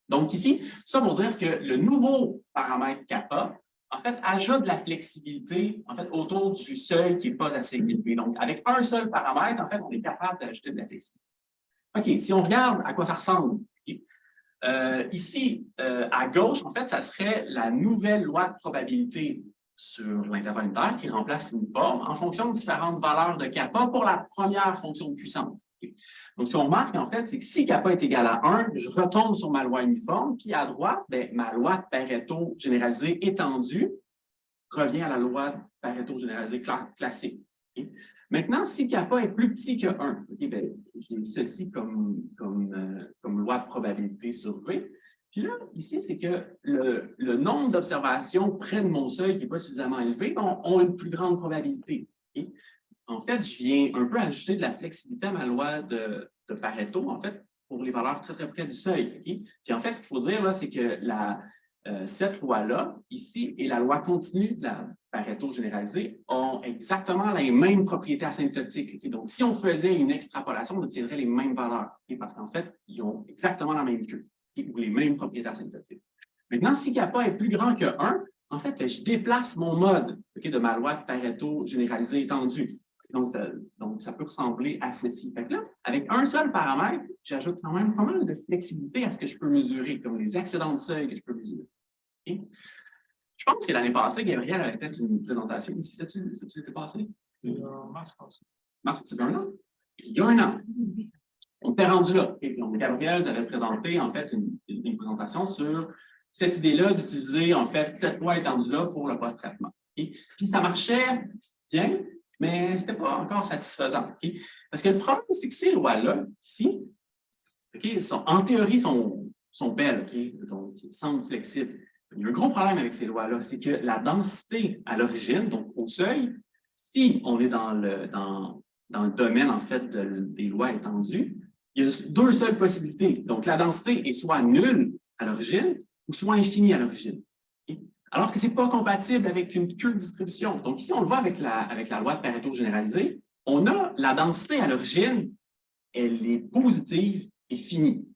S1: Donc ici, ça pour dire que le nouveau paramètre kappa, en fait, ajoute de la flexibilité en fait, autour du seuil qui n'est pas assez élevé. Donc, avec un seul paramètre, en fait, on est capable d'ajouter de la flexibilité. OK, si on regarde à quoi ça ressemble, ici, à gauche, en fait, ça serait la nouvelle loi de probabilité sur l'intervalle unitaire qui remplace l'uniforme en fonction de différentes valeurs de kappa pour la première fonction de puissance. Donc, si on remarque, en fait, c'est que si kappa est égal à 1, je retombe sur ma loi uniforme, puis à droite, bien, ma loi de Pareto généralisée étendue revient à la loi de Pareto généralisée classique. Maintenant, si kappa est plus petit que 1, bien, j'ai ceci comme loi de probabilité sur V. Puis là, ici, c'est que le nombre d'observations près de mon seuil qui n'est pas suffisamment élevé ont une plus grande probabilité. En fait, je viens un peu ajouter de la flexibilité à ma loi de Pareto, en fait, pour les valeurs très, très près du seuil. Puis en fait, ce qu'il faut dire, là, c'est que cette loi-là, ici, et la loi continue de la Pareto généralisée ont exactement les mêmes propriétés asymptotiques. Donc, si on faisait une extrapolation, on obtiendrait les mêmes valeurs, parce qu'en fait, ils ont exactement la même queue, ou les mêmes propriétés asymptotiques. Maintenant, si kappa est plus grand que 1, en fait, je déplace mon mode de ma loi de Pareto généralisée étendue. Donc, ça peut ressembler à ceci. Fait que là, avec un seul paramètre, j'ajoute quand même pas mal de flexibilité à ce que je peux mesurer, comme les excédents de seuil que je peux mesurer. Okay? Je pense que l'année passée, Gabriel avait fait une présentation ici. Ça-tu été passé? C'est mars passé. Mars, c'est un an? Il y a un an. On était rendu là. Okay? Donc, Gabriel avait présenté, en fait, une présentation sur cette idée-là d'utiliser, en fait, cette loi étendue-là pour le post-traitement. Okay? Puis ça marchait bien, mais ce n'était pas encore satisfaisant. Okay? Parce que le problème, c'est que ces lois-là, ici, okay, en théorie, sont belles, okay? Donc, ils semblent flexibles. Il y a un gros problème avec ces lois-là, c'est que la densité à l'origine, donc au seuil, si on est dans le domaine, en fait, des lois étendues, il y a deux seules possibilités. Donc, la densité est soit nulle à l'origine ou soit infinie à l'origine. Okay? Alors que ce n'est pas compatible avec une queue de distribution. Donc, ici, on le voit avec la loi de Pareto généralisée, on a la densité à l'origine, elle est positive et finie,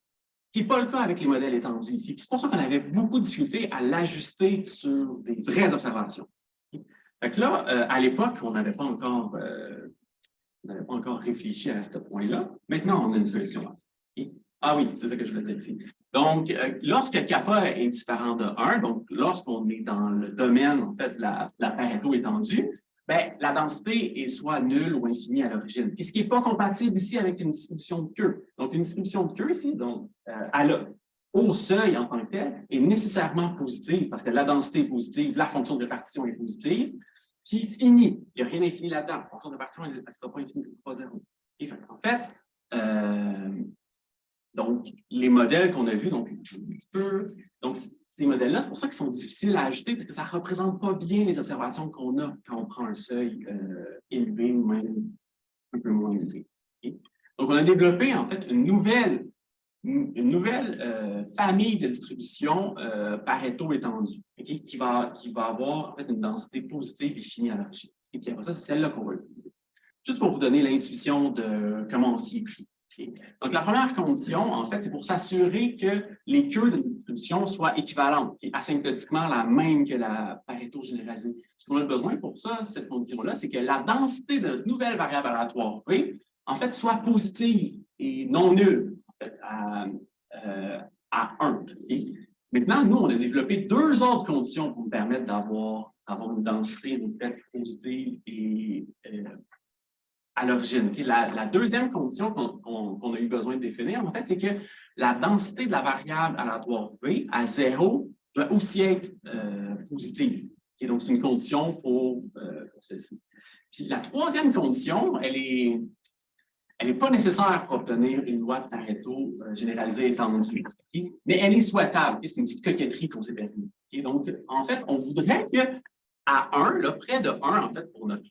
S1: ce qui n'est pas le cas avec les modèles étendus ici. C'est pour ça qu'on avait beaucoup de difficultés à l'ajuster sur des vraies observations. Fait que là, à l'époque, on n'avait pas encore réfléchi à ce point-là. Maintenant, on a une solution à ça. Ah oui, c'est ça que je voulais dire ici. Donc, lorsque kappa est différent de 1, donc lorsqu'on est dans le domaine, en fait, de la Pareto étendue, bien, la densité est soit nulle ou infinie à l'origine. Puis ce qui n'est pas compatible ici avec une distribution de queue. Donc, une distribution de queue ici, donc, au seuil en tant que tel, est nécessairement positive parce que la densité est positive, la fonction de répartition est positive. Puis fini, il n'y a rien d'infini là-dedans. La fonction de répartition, elle ne sera pas infinie, ce n'est pas zéro. En fait, donc, les modèles qu'on a vus, donc ces modèles-là, c'est pour ça qu'ils sont difficiles à ajouter, parce que ça ne représente pas bien les observations qu'on a quand on prend un seuil élevé ou même un peu moins élevé. Okay? Donc, on a développé, en fait, une nouvelle famille de distribution Pareto étendue, okay? qui va avoir, en fait, une densité positive et finie à l'origine. Et puis après ça, c'est celle-là qu'on va utiliser. Juste pour vous donner l'intuition de comment on s'y est pris. Okay. Donc, la première condition, en fait, c'est pour s'assurer que les queues de distribution soient équivalentes et asymptotiquement la même que la Pareto généralisée. Ce qu'on a besoin pour ça, cette condition-là, c'est que la densité de nouvelles variables aléatoires V, en fait, soit positive et non nulle, en fait, à 1. Okay? Maintenant, nous, on a développé deux autres conditions pour nous permettre d'avoir une densité de fait positive et à l'origine. Okay? La deuxième condition qu'on a eu besoin de définir, en fait, c'est que la densité de la variable aléatoire V à 0 doit aussi être positive. Okay? Donc, c'est une condition pour celle-ci. Puis la troisième condition, elle n'est pas nécessaire pour obtenir une loi de Pareto généralisée étendue, okay? Mais elle est souhaitable. Okay? C'est une petite coquetterie qu'on s'est permis. Okay? Donc, en fait, on voudrait qu'à 1, là, près de 1, en fait, pour notre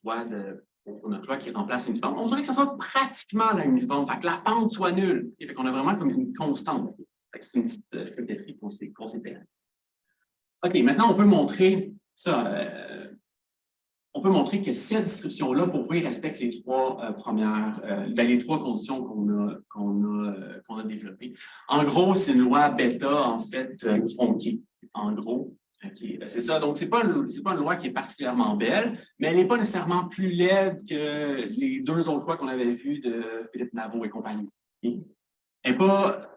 S1: loi qui remplace l'uniforme, on voudrait que ça soit pratiquement la uniforme, fait que la pente soit nulle. Fait qu'on a vraiment comme une constante. C'est une petite coquetterie qu'on s'est permis. OK, maintenant, on peut montrer ça. On peut montrer que cette distribution-là, pour V, respecte les trois les trois conditions qu'on a développées. En gros, c'est une loi bêta, en fait, tronquée. En gros, okay, c'est ça. Donc, ce n'est pas une loi qui est particulièrement belle, mais elle n'est pas nécessairement plus laide que les deux autres lois qu'on avait vues de Philippe Navo et compagnie. Okay? Elle n'est pas...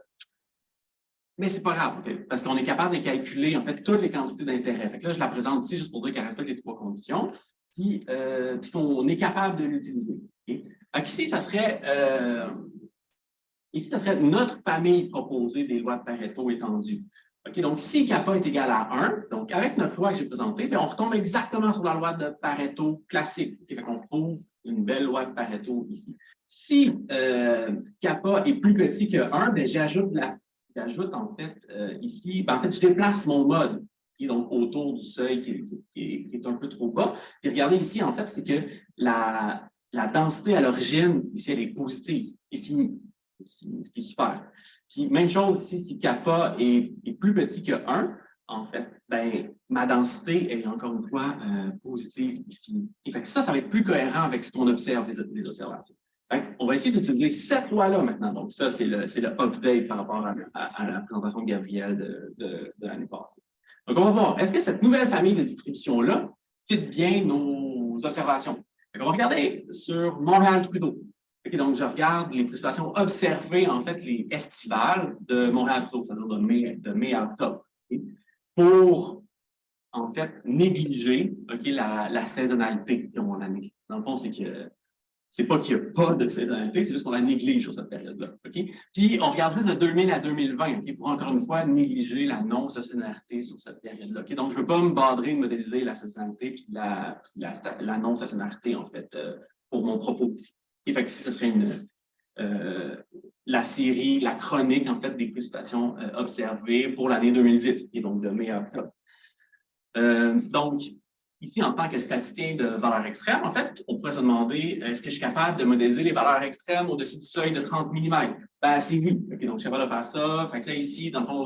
S1: Mais c'est pas grave, okay? Parce qu'on est capable de calculer, en fait, toutes les quantités d'intérêt. Là, je la présente ici juste pour dire qu'elle respecte les trois conditions. Puis qu'on est capable de l'utiliser. Okay? Ici, ça serait notre famille proposée des lois de Pareto étendues. Okay? Donc, si kappa est égal à 1, donc avec notre loi que j'ai présentée, bien, on retombe exactement sur la loi de Pareto classique. Okay? Fait qu'on trouve une belle loi de Pareto ici. Si kappa est plus petit que 1, bien, j'ajoute en fait ici, bien, en fait, je déplace mon mode. Donc autour du seuil qui est un peu trop bas. Puis regardez ici, en fait, c'est que la densité à l'origine, ici, elle est positive, est finie, ce qui est super. Puis même chose ici, si kappa est plus petit que 1, en fait, ben, ma densité est encore une fois positive et finie. Et fait que ça va être plus cohérent avec ce qu'on observe des observations. On va essayer d'utiliser cette loi-là maintenant. Donc ça, c'est le update par rapport à la présentation de Gabriel de l'année passée. Donc, on va voir, est-ce que cette nouvelle famille de distribution-là fit bien nos observations? On va regarder sur Montréal-Trudeau. Okay, donc, je regarde les précipitations observées, en fait, les estivales de Montréal-Trudeau, c'est-à-dire de mai à octobre, okay, pour, en fait, négliger okay, la saisonnalité de mon année. Dans le fond, c'est que c'est pas qu'il n'y a pas de saisonnalité, c'est juste qu'on la néglige sur cette période-là. Okay? Puis, on regarde juste de 2000 à 2020 okay, pour, encore une fois, négliger la non-saisonnalité sur cette période-là. Okay? Donc, je ne veux pas me badrer de modéliser la saisonnalité puis la non-saisonnalité, en fait, pour mon propos ici. Okay? Fait que ce serait la série, la chronique, en fait, des précipitations observées pour l'année 2010, okay? Donc de mai à octobre. Donc, ici, en tant que statisticien de valeurs extrêmes, en fait, on pourrait se demander, est-ce que je suis capable de modéliser les valeurs extrêmes au-dessus du seuil de 30 mm? Ben, c'est oui. Okay, donc, je suis capable de faire ça. Fait que là, ici, dans le fond,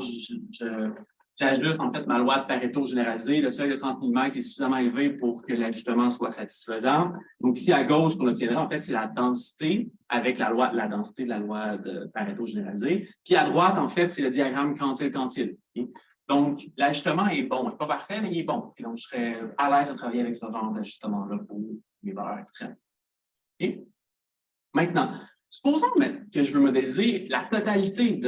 S1: j'ajuste, en fait, ma loi de Pareto généralisée. Le seuil de 30 mm est suffisamment élevé pour que l'ajustement soit satisfaisant. Donc, ici, à gauche, qu'on obtiendra, en fait, c'est la densité avec la densité de la loi de Pareto généralisée. Puis, à droite, en fait, c'est le diagramme quantile-quantile. Okay? Donc, l'ajustement est bon. Il n'est pas parfait, mais il est bon. Et donc, je serais à l'aise de travailler avec ce genre d'ajustement-là pour les valeurs extrêmes. Okay? Maintenant, supposons que je veux modéliser la totalité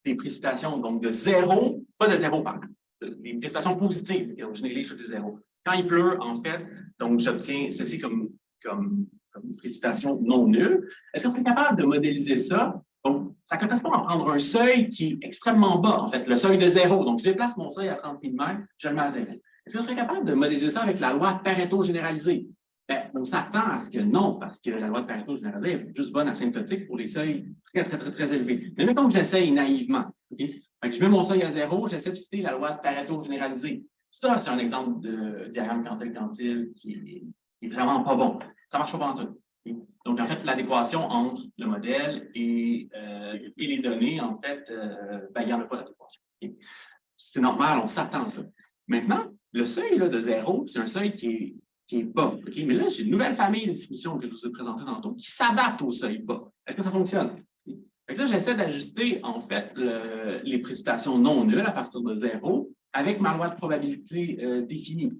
S1: des précipitations, donc de zéro, pas de zéro, pardon, des précipitations positives, donc je néglige des zéros. Quand il pleut, en fait, donc j'obtiens ceci comme une précipitation non nulle. Est-ce qu'on est capable de modéliser ça? Donc, ça correspond à prendre un seuil qui est extrêmement bas, en fait, le seuil de zéro. Donc, je déplace mon seuil à 30 mm, je le mets à 0. Est-ce qu'on serait capable de modéliser ça avec la loi de Pareto généralisée? Bien, on s'attend à ce que non, parce que la loi de Pareto généralisée est juste bonne asymptotique pour les seuils très élevés. Mais mettons que j'essaye naïvement. Okay? Je mets mon seuil à 0, j'essaie de citer la loi de Pareto généralisée. Ça, c'est un exemple de diagramme quantile-quantile qui est vraiment pas bon. Ça ne marche pas en tout. Okay? Donc, en fait, l'adéquation entre le modèle et les données, en fait, ben, il n'y en a pas d'adéquation. Okay? C'est normal, on s'attend à ça. Maintenant, le seuil là, de 0, c'est un seuil qui est qui est bas. Okay? Mais là, j'ai une nouvelle famille de distributions que je vous ai présentée tantôt qui s'adapte au seuil bas. Est-ce que ça fonctionne? Fait que là, j'essaie d'ajuster, en fait, les précipitations non nulles à partir de 0 avec ma loi de probabilité définie.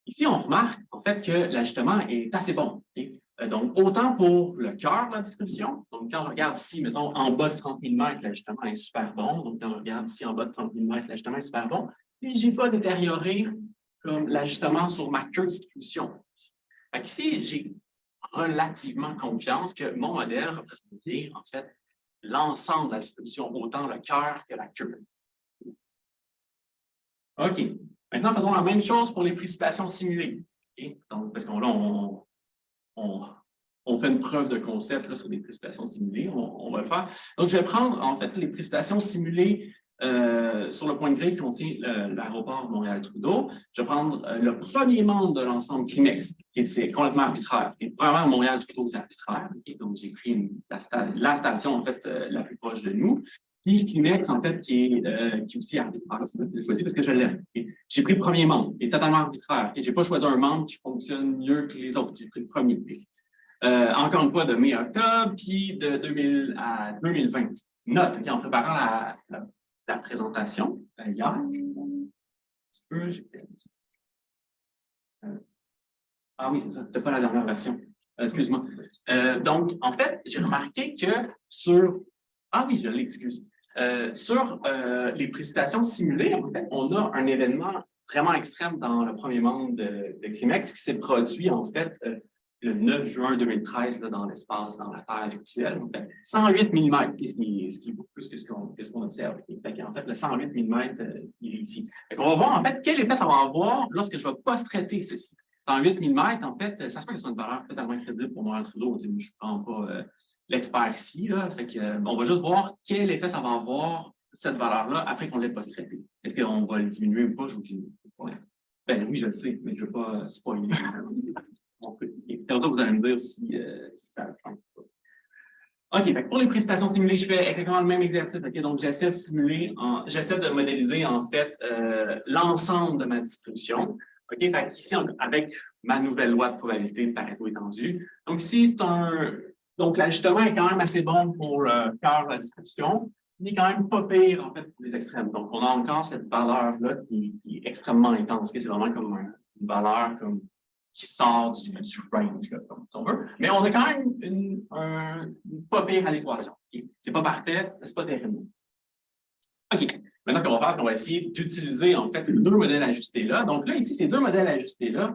S1: Ici, on remarque, en fait, que l'ajustement est assez bon. Okay? Donc, autant pour le cœur de la distribution. Donc, quand je regarde ici, mettons, en bas de 30 mm, l'ajustement est super bon. Donc, quand je regarde ici en bas de 30 mm, l'ajustement est super bon. Puis, je n'ai pas détérioré comme l'ajustement sur ma queue de distribution. Fait ici, j'ai relativement confiance que mon modèle représente bien, en fait, l'ensemble de la distribution, autant le cœur que la queue. OK. Maintenant, faisons la même chose pour les précipitations simulées. Okay? Donc, parce qu'on on fait une preuve de concept là, sur des précipitations simulées, on va le faire. Donc, je vais prendre, en fait, les précipitations simulées sur le point de grille qui contient l'aéroport Montréal-Trudeau. Je vais prendre le premier membre de l'ensemble Climex, qui est complètement arbitraire. Et premièrement, Montréal-Trudeau, c'est arbitraire. Okay? Donc, j'ai pris la station, en fait, la plus proche de nous. Puis Climex, en fait, qui est aussi arbitraire. Je choisi parce que je l'aime. Okay? J'ai pris le premier membre, qui est totalement arbitraire. Okay? Je n'ai pas choisi un membre qui fonctionne mieux que les autres. J'ai pris le premier. Encore une fois, de mai à octobre, puis de 2000 à 2020. Note, okay, en préparant la présentation hier. Un petit peu, j'ai perdu. Ah oui, c'est ça, c'était pas la dernière version. Excuse-moi. Donc, en fait, j'ai remarqué que sur... Ah oui, je l'excuse. Sur les précipitations simulées, en fait, on a un événement vraiment extrême dans le premier membre de Climex qui s'est produit, en fait, le 9 juin 2013 là, dans l'espace, dans la Terre virtuelle. En fait, 108 mm, ce qui est beaucoup plus que ce qu'on observe. En fait, le 108 mm, il est ici. On va voir, en fait, quel effet ça va avoir lorsque je vais post-traiter ceci. 108 mm, en fait, ça se peut que ce soit une valeur totalement crédible pour Montréal-Trudeau. Je ne prends pas l'expert ici. Là, fait que, on va juste voir quel effet ça va avoir, cette valeur-là, après qu'on l'ait post-traité. Est-ce qu'on va le diminuer ou pas? Je Ben oui, je le sais, mais je ne veux pas spoiler. Comme ça, vous allez me dire si ça change pas. OK, pour les précipitations simulées, je fais exactement le même exercice. Okay? Donc, j'essaie de modéliser, en fait, l'ensemble de ma distribution. OK, fait ici, avec ma nouvelle loi de probabilité de Pareto étendue. Donc, ici, donc, l'ajustement est quand même assez bon pour le cœur de la distribution. Il n'est quand même pas pire, en fait, pour les extrêmes. Donc, on a encore cette valeur-là qui est extrêmement intense. C'est vraiment comme une valeur qui sort du range, comme on veut. Mais on a quand même une pas pire à l'équation. Okay? C'est pas parfait, c'est pas terrible. OK. Maintenant, ce qu'on va faire, c'est qu'on va essayer d'utiliser, en fait, ces deux modèles ajustés-là. Donc là, ici, ces deux modèles ajustés-là,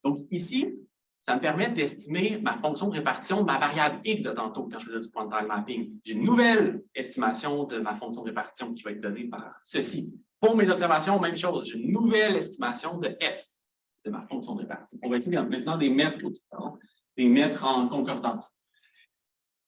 S1: donc ici, ça me permet d'estimer ma fonction de répartition de ma variable x de tantôt, quand je faisais du point-time mapping. J'ai une nouvelle estimation de ma fonction de répartition qui va être donnée par ceci. Pour mes observations, même chose. J'ai une nouvelle estimation de f de ma fonction de répartition. On va essayer maintenant des mettre en concordance.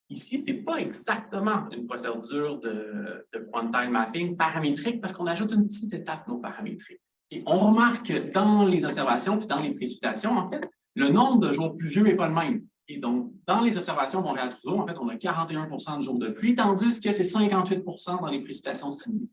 S1: Ici, ce n'est pas exactement une procédure de point-time mapping paramétrique parce qu'on ajoute une petite étape non paramétrique. Et on remarque que dans les observations puis dans les précipitations, en fait, le nombre de jours pluvieux n'est pas le même. Et donc, dans les observations Montréal-Trudeau, en fait, on a 41 de jours de pluie, tandis que c'est 58 dans les précipitations simulées.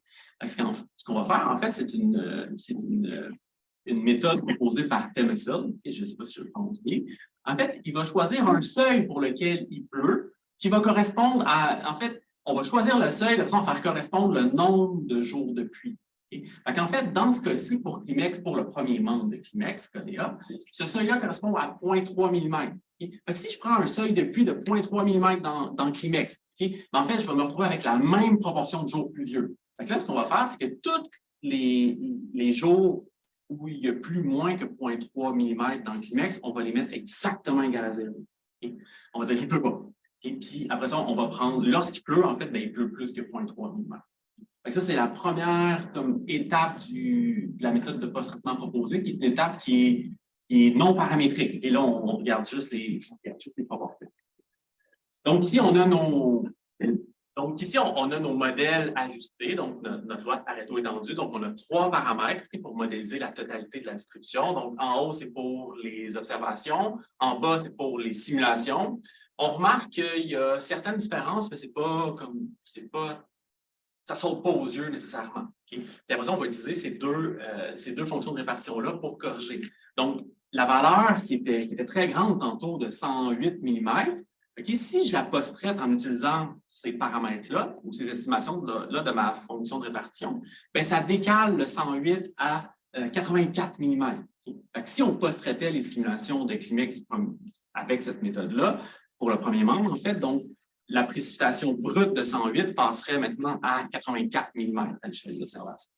S1: Ce qu'on va faire, en fait, c'est une méthode proposée par Temesel, et je ne sais pas si je le prononce bien. En fait, il va choisir un seuil pour lequel il pleut, qui va correspondre à, en fait, on va choisir le seuil de façon à faire correspondre le nombre de jours de pluie. Okay? En fait, dans ce cas-ci, pour Climex, pour le premier membre de Climex, KDA, ce seuil-là correspond à 0,3 mm. Okay? Si je prends un seuil de pluie de 0,3 mm dans Climex, okay? En fait, je vais me retrouver avec la même proportion de jours pluvieux. Là, ce qu'on va faire, c'est que tous les jours où il y a plus moins que 0,3 mm dans le Climex, on va les mettre exactement égal à 0. Okay? On va dire qu'il ne pleut pas. Et puis, après ça, on va prendre, lorsqu'il pleut, en fait, ben, il pleut plus que 0,3 mm. Ça, c'est la première étape de la méthode de post-traitement proposée, qui est une étape qui est non paramétrique. Et là, on regarde juste les proportions. Donc, ici, on a nos modèles ajustés, donc notre loi de Pareto étendue. Donc, on a 3 paramètres pour modéliser la totalité de la distribution. Donc, en haut, c'est pour les observations. En bas, c'est pour les simulations. On remarque qu'il y a certaines différences, mais ça ne saute pas aux yeux nécessairement. Okay? Et après ça, on va utiliser ces deux fonctions de répartition-là pour corriger. Donc, la valeur qui était très grande tantôt de 108 mm, okay, si je la post-traite en utilisant ces paramètres-là, ou ces estimations-là de ma fonction de répartition, bien, ça décale le 108 à 84 mm. Okay? Fait que si on post-traitait les simulations de Climex avec cette méthode-là, pour le premier membre, en fait, donc la précipitation brute de 108 passerait maintenant à 84 mm à l'échelle d'observation.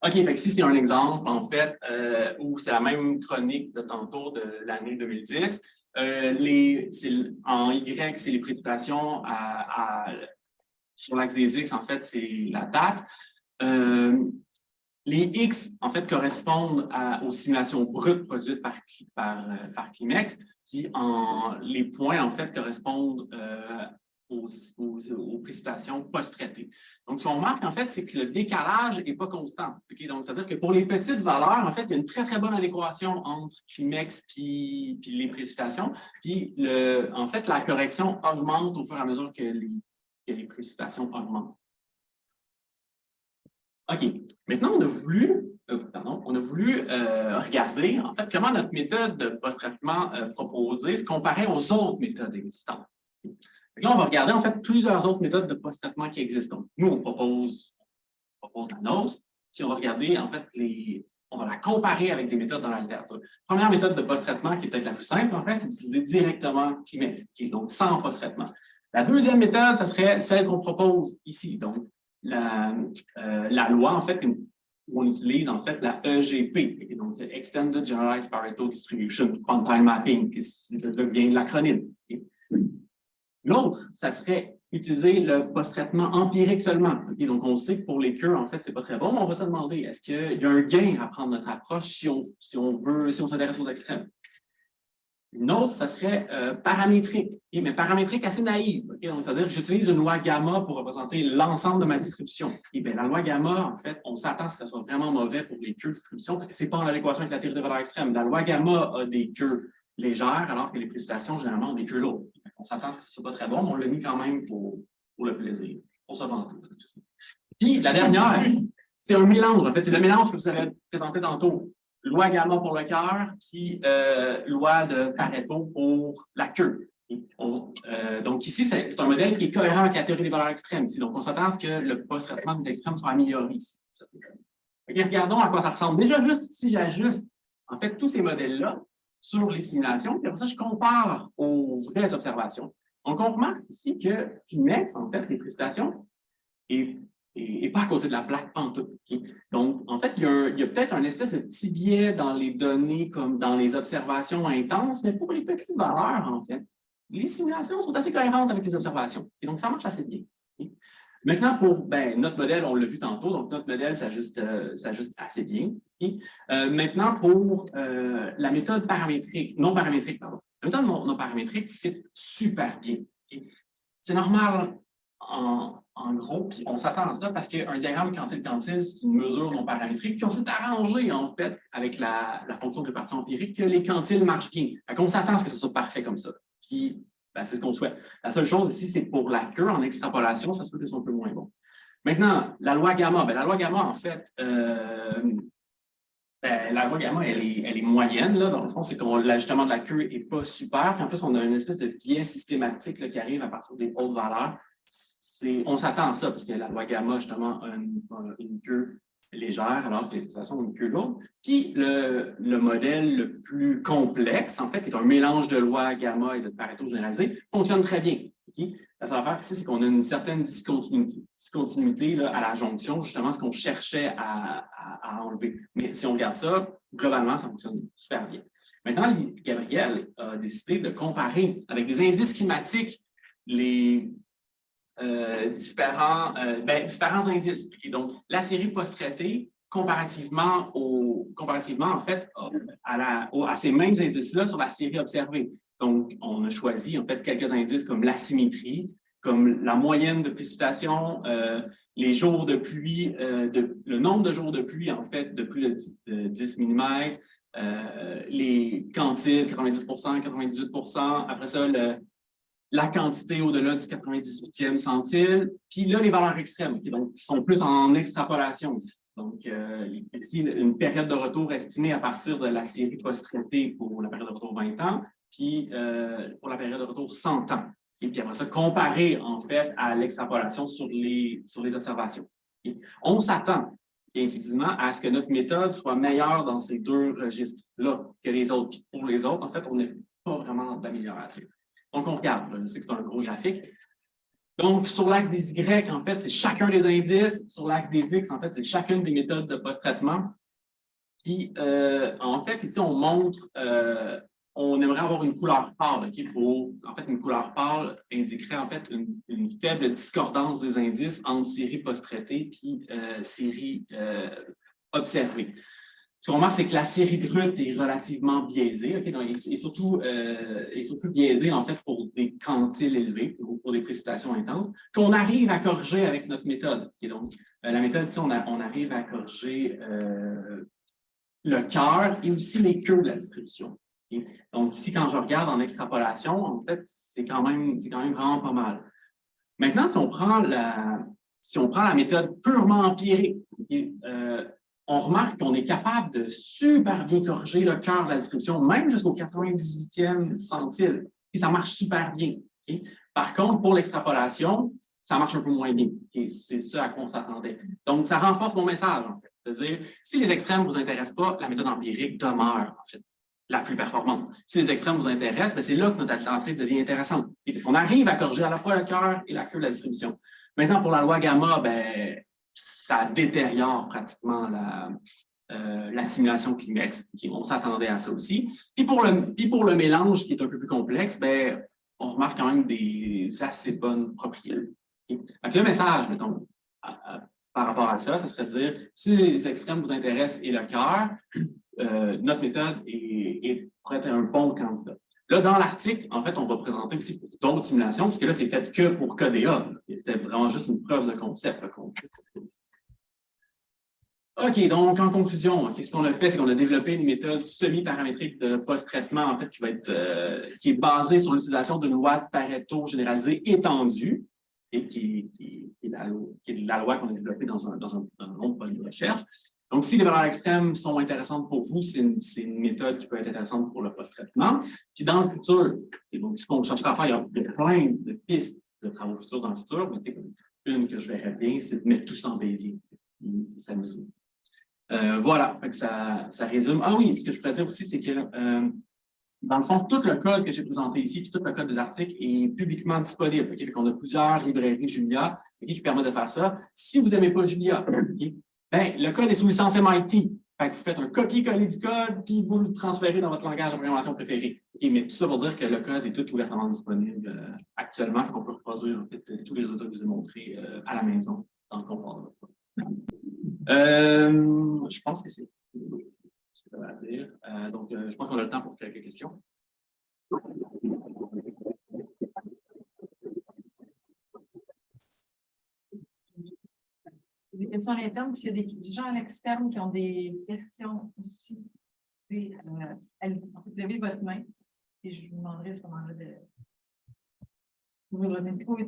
S1: OK, fait que ici, c'est un exemple, en fait, où c'est la même chronique de tantôt de l'année 2010. En Y, c'est les précipitations sur l'axe des X, en fait, c'est la date. Les X, en fait, correspondent aux simulations brutes produites par Climex, puis les points, en fait, correspondent aux précipitations post-traitées. Donc, ce qu'on remarque, en fait, c'est que le décalage n'est pas constant. Okay? Donc, c'est-à-dire que pour les petites valeurs, en fait, il y a une très, très bonne adéquation entre Climex puis les précipitations. Puis, en fait, la correction augmente au fur et à mesure que les précipitations augmentent. OK. Maintenant, on a voulu regarder, en fait, comment notre méthode de post-traitement proposée se comparait aux autres méthodes existantes. Là, on va regarder, en fait, plusieurs autres méthodes de post-traitement qui existent. Donc, nous, on propose la nôtre, puis on va regarder, en fait, on va la comparer avec des méthodes dans la littérature. Première méthode de post-traitement, qui est peut-être la plus simple, en fait, c'est d'utiliser directement Climex, qui est donc sans post-traitement. La deuxième méthode, ce serait celle qu'on propose ici. Donc, la loi, en fait, où on utilise, en fait, la EGP, donc Extended Generalized Pareto Distribution Quantile Mapping, qui vient de l'acronyme. L'autre, ça serait utiliser le post-traitement empirique seulement. Okay? Donc, on sait que pour les queues, en fait, c'est pas très bon, mais on va se demander, est-ce qu'il y a un gain à prendre notre approche si on s'intéresse aux extrêmes? Une autre, ça serait paramétrique, okay? Mais paramétrique assez naïve. Okay? Donc, c'est-à-dire que j'utilise une loi gamma pour représenter l'ensemble de ma distribution. Et bien, la loi gamma, en fait, on s'attend à ce que ça soit vraiment mauvais pour les queues de distribution parce que ce n'est pas en adéquation avec la théorie des valeurs extrêmes. La loi gamma a des queues légères, alors que les précipitations, généralement, ont des queues lourdes. On s'attend à ce que ce ne soit pas très bon, mais on l'a mis quand même pour le plaisir, pour se vanter. Puis, la dernière, c'est un mélange. En fait, c'est le mélange que vous avez présenté tantôt. Loi gamma pour le cœur, puis loi de Pareto pour la queue. Donc ici, c'est un modèle qui est cohérent avec la théorie des valeurs extrêmes. Ici. Donc, on s'attend à ce que le post-traitement des extrêmes soit amélioré ici. Okay, regardons à quoi ça ressemble. Déjà, juste si j'ajuste, en fait, tous ces modèles-là sur les simulations, puis après ça, je compare aux vraies observations. Donc, on remarque ici que Climex, en fait, les précipitations, et pas à côté de la plaque pantoute. Okay? Donc, en fait, il y a peut-être un espèce de petit biais dans les données comme dans les observations intenses, mais pour les petites valeurs, en fait, les simulations sont assez cohérentes avec les observations. Et donc, ça marche assez bien. Okay? Maintenant, pour notre modèle, on l'a vu tantôt, donc notre modèle s'ajuste assez bien. Okay? Maintenant, pour la méthode paramétrique, non paramétrique, pardon. La méthode non paramétrique fit super bien. Okay? C'est normal en gros, puis on s'attend à ça parce qu'un diagramme quantile-quantile, c'est une mesure non paramétrique, puis on s'est arrangé, en fait, avec la fonction de répartition empirique, que les quantiles marchent bien. On s'attend à ce que ce soit parfait comme ça. Puis, c'est ce qu'on souhaite. La seule chose ici, c'est pour la queue, en extrapolation, ça se peut que ce soit un peu moins bon. Maintenant, la loi gamma. La loi gamma, en fait, la loi gamma, elle est moyenne. Là. Dans le fond, c'est que l'ajustement de la queue n'est pas super. Puis en plus, on a une espèce de biais systématique là, qui arrive à partir des hautes valeurs. On s'attend à ça, parce que la loi gamma, justement, a une queue légère, alors que les précipitations ont une queue lourde. Puis le modèle le plus complexe, en fait, qui est un mélange de loi gamma et de Pareto généralisé, fonctionne très bien. Okay? La seule affaire ici, c'est qu'on a une certaine discontinuité là, à la jonction, justement, ce qu'on cherchait à enlever. Mais si on regarde ça, globalement, ça fonctionne super bien. Maintenant, Gabriel a décidé de comparer avec des indices climatiques les différents indices. Okay? Donc, la série post-traitée, comparativement, en fait, à ces mêmes indices-là sur la série observée. Donc, on a choisi, en fait, quelques indices comme l'asymétrie, comme la moyenne de précipitation, les jours de pluie, le nombre de jours de pluie, en fait, de plus de 10 mm, les quantiles, 90 98 après ça, la quantité au-delà du 98e centile, puis là, les valeurs extrêmes, donc, qui sont plus en extrapolation ici. Donc, ici, une période de retour estimée à partir de la série post-traitée pour la période de retour 20 ans, puis pour la période de retour 100 ans. Et puis après ça, comparé en fait à l'extrapolation sur les observations. Et on s'attend intuitivement à ce que notre méthode soit meilleure dans ces deux registres-là que les autres. Puis pour les autres, en fait, on n'a pas vraiment d'amélioration. Donc, on regarde, je sais que c'est un gros graphique. Donc, sur l'axe des Y, en fait, c'est chacun des indices. Sur l'axe des X, en fait, c'est chacune des méthodes de post-traitement. Puis, en fait, ici, on montre, on aimerait avoir une couleur pâle, OK? En fait, une couleur pâle indiquerait, en fait, une faible discordance des indices entre séries post-traitées puis séries observées. Ce qu'on remarque, c'est que la série brute est relativement biaisée, okay? Donc, et surtout biaisée, en fait, pour des quantiles élevés, pour des précipitations intenses, qu'on arrive à corriger avec notre méthode. Okay? Donc, la méthode, ici, on arrive à corriger le cœur et aussi les queues de la distribution. Okay? Donc, ici, quand je regarde en extrapolation, en fait, c'est quand même vraiment pas mal. Maintenant, si on prend la méthode purement empirique, okay? On remarque qu'on est capable de super bien corriger le cœur de la distribution, même jusqu'au 98e centile. Et ça marche super bien. Okay? Par contre, pour l'extrapolation, ça marche un peu moins bien. Okay? C'est ça à quoi on s'attendait. Donc, ça renforce mon message, en fait. C'est-à-dire, si les extrêmes ne vous intéressent pas, la méthode empirique demeure, en fait, la plus performante. Si les extrêmes vous intéressent, c'est là que notre alternative devient intéressante. Okay? Parce qu'on arrive à corriger à la fois le cœur et la queue de la distribution. Maintenant, pour la loi gamma, ça détériore pratiquement la simulation Climex. On s'attendait à ça aussi. Puis pour le mélange qui est un peu plus complexe, on remarque quand même des assez bonnes propriétés. Donc, le message, mettons, par rapport à ça, ça serait de dire, si les extrêmes vous intéressent et le cœur, notre méthode pourrait être un bon candidat. Là, dans l'article, en fait, on va présenter aussi d'autres simulations, puisque là, c'est fait que pour KDA. C'était vraiment juste une preuve de concept. OK, donc en conclusion, ce qu'on a fait, c'est qu'on a développé une méthode semi-paramétrique de post-traitement, en fait, qui est basée sur l'utilisation d'une loi de Pareto généralisée étendue, et qui est la loi qu'on a développée dans un long projet de recherche. Donc, si les valeurs extrêmes sont intéressantes pour vous, c'est une méthode qui peut être intéressante pour le post-traitement. Puis dans le futur, et donc, ce qu'on cherchera à faire, il y a plein de pistes de travaux futurs dans le futur, mais une que je verrais bien, c'est de mettre tout ça en Bézier. Ça nous voilà, ça résume. Ah oui, ce que je pourrais dire aussi, c'est que dans le fond, tout le code que j'ai présenté ici, puis tout le code des articles est publiquement disponible. Okay? On a plusieurs librairies Julia qui permettent de faire ça. Si vous n'aimez pas Julia, okay? Le code est sous licence MIT. Fait que vous faites un copier-coller du code, puis vous le transférez dans votre langage de programmation préféré. Okay? Mais tout ça pour dire que le code est tout ouvertement disponible actuellement, fait qu'on peut reproduire en fait, tous les résultats que je vous ai montrés à la maison, dans le confort de votre code. Je pense que c'est ce que ça va dire. Donc, je pense qu'on a le temps pour quelques questions.
S2: Des questions à l'interne, puis il y a des gens à l'externe qui ont des questions aussi. Puis, levez votre main et je vous demanderai à ce moment-là de vous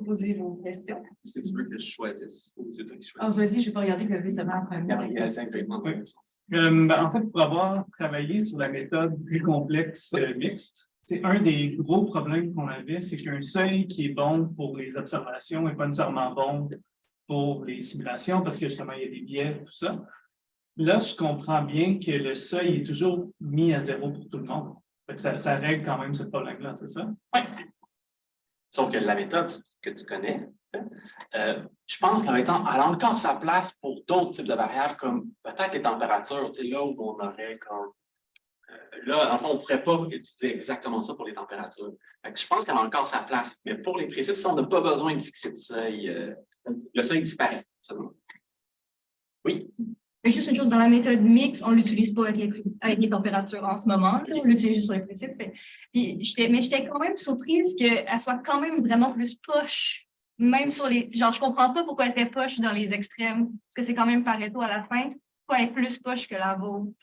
S2: poser vos questions.
S1: Si tu veux que je choisisse, ou c'est toi qui choisis.
S2: Ah, vas-y, je n'ai pas regardé que lever sa main en premier.
S3: En fait, pour avoir travaillé sur la méthode plus complexe mixte, c'est un des gros problèmes qu'on avait, c'est qu'il y a un seuil qui est bon pour les observations et pas nécessairement bon pour les simulations, parce que justement, il y a des biais, tout ça. Là, je comprends bien que le seuil est toujours mis à 0 pour tout le monde. Ça règle quand même ce problème-là, c'est ça?
S1: Oui. Sauf que la méthode que tu connais, je pense qu'elle a encore sa place pour d'autres types de variables, comme peut-être les températures, là où on aurait comme... là, en fait, on ne pourrait pas utiliser exactement ça pour les températures. Je pense qu'elle a encore sa place. Mais pour les principes, si on n'a pas besoin de fixer le seuil disparaît. Absolument. Oui.
S4: Mais juste une chose, dans la méthode mixte, on ne l'utilise pas avec les températures en ce moment. Là, on l'utilise juste sur les principes. Mais j'étais quand même surprise qu'elle soit quand même vraiment plus poche, même sur les... Genre, je ne comprends pas pourquoi elle était poche dans les extrêmes, parce que c'est quand même Pareto à la fin. Pourquoi elle est plus poche que la vôtre?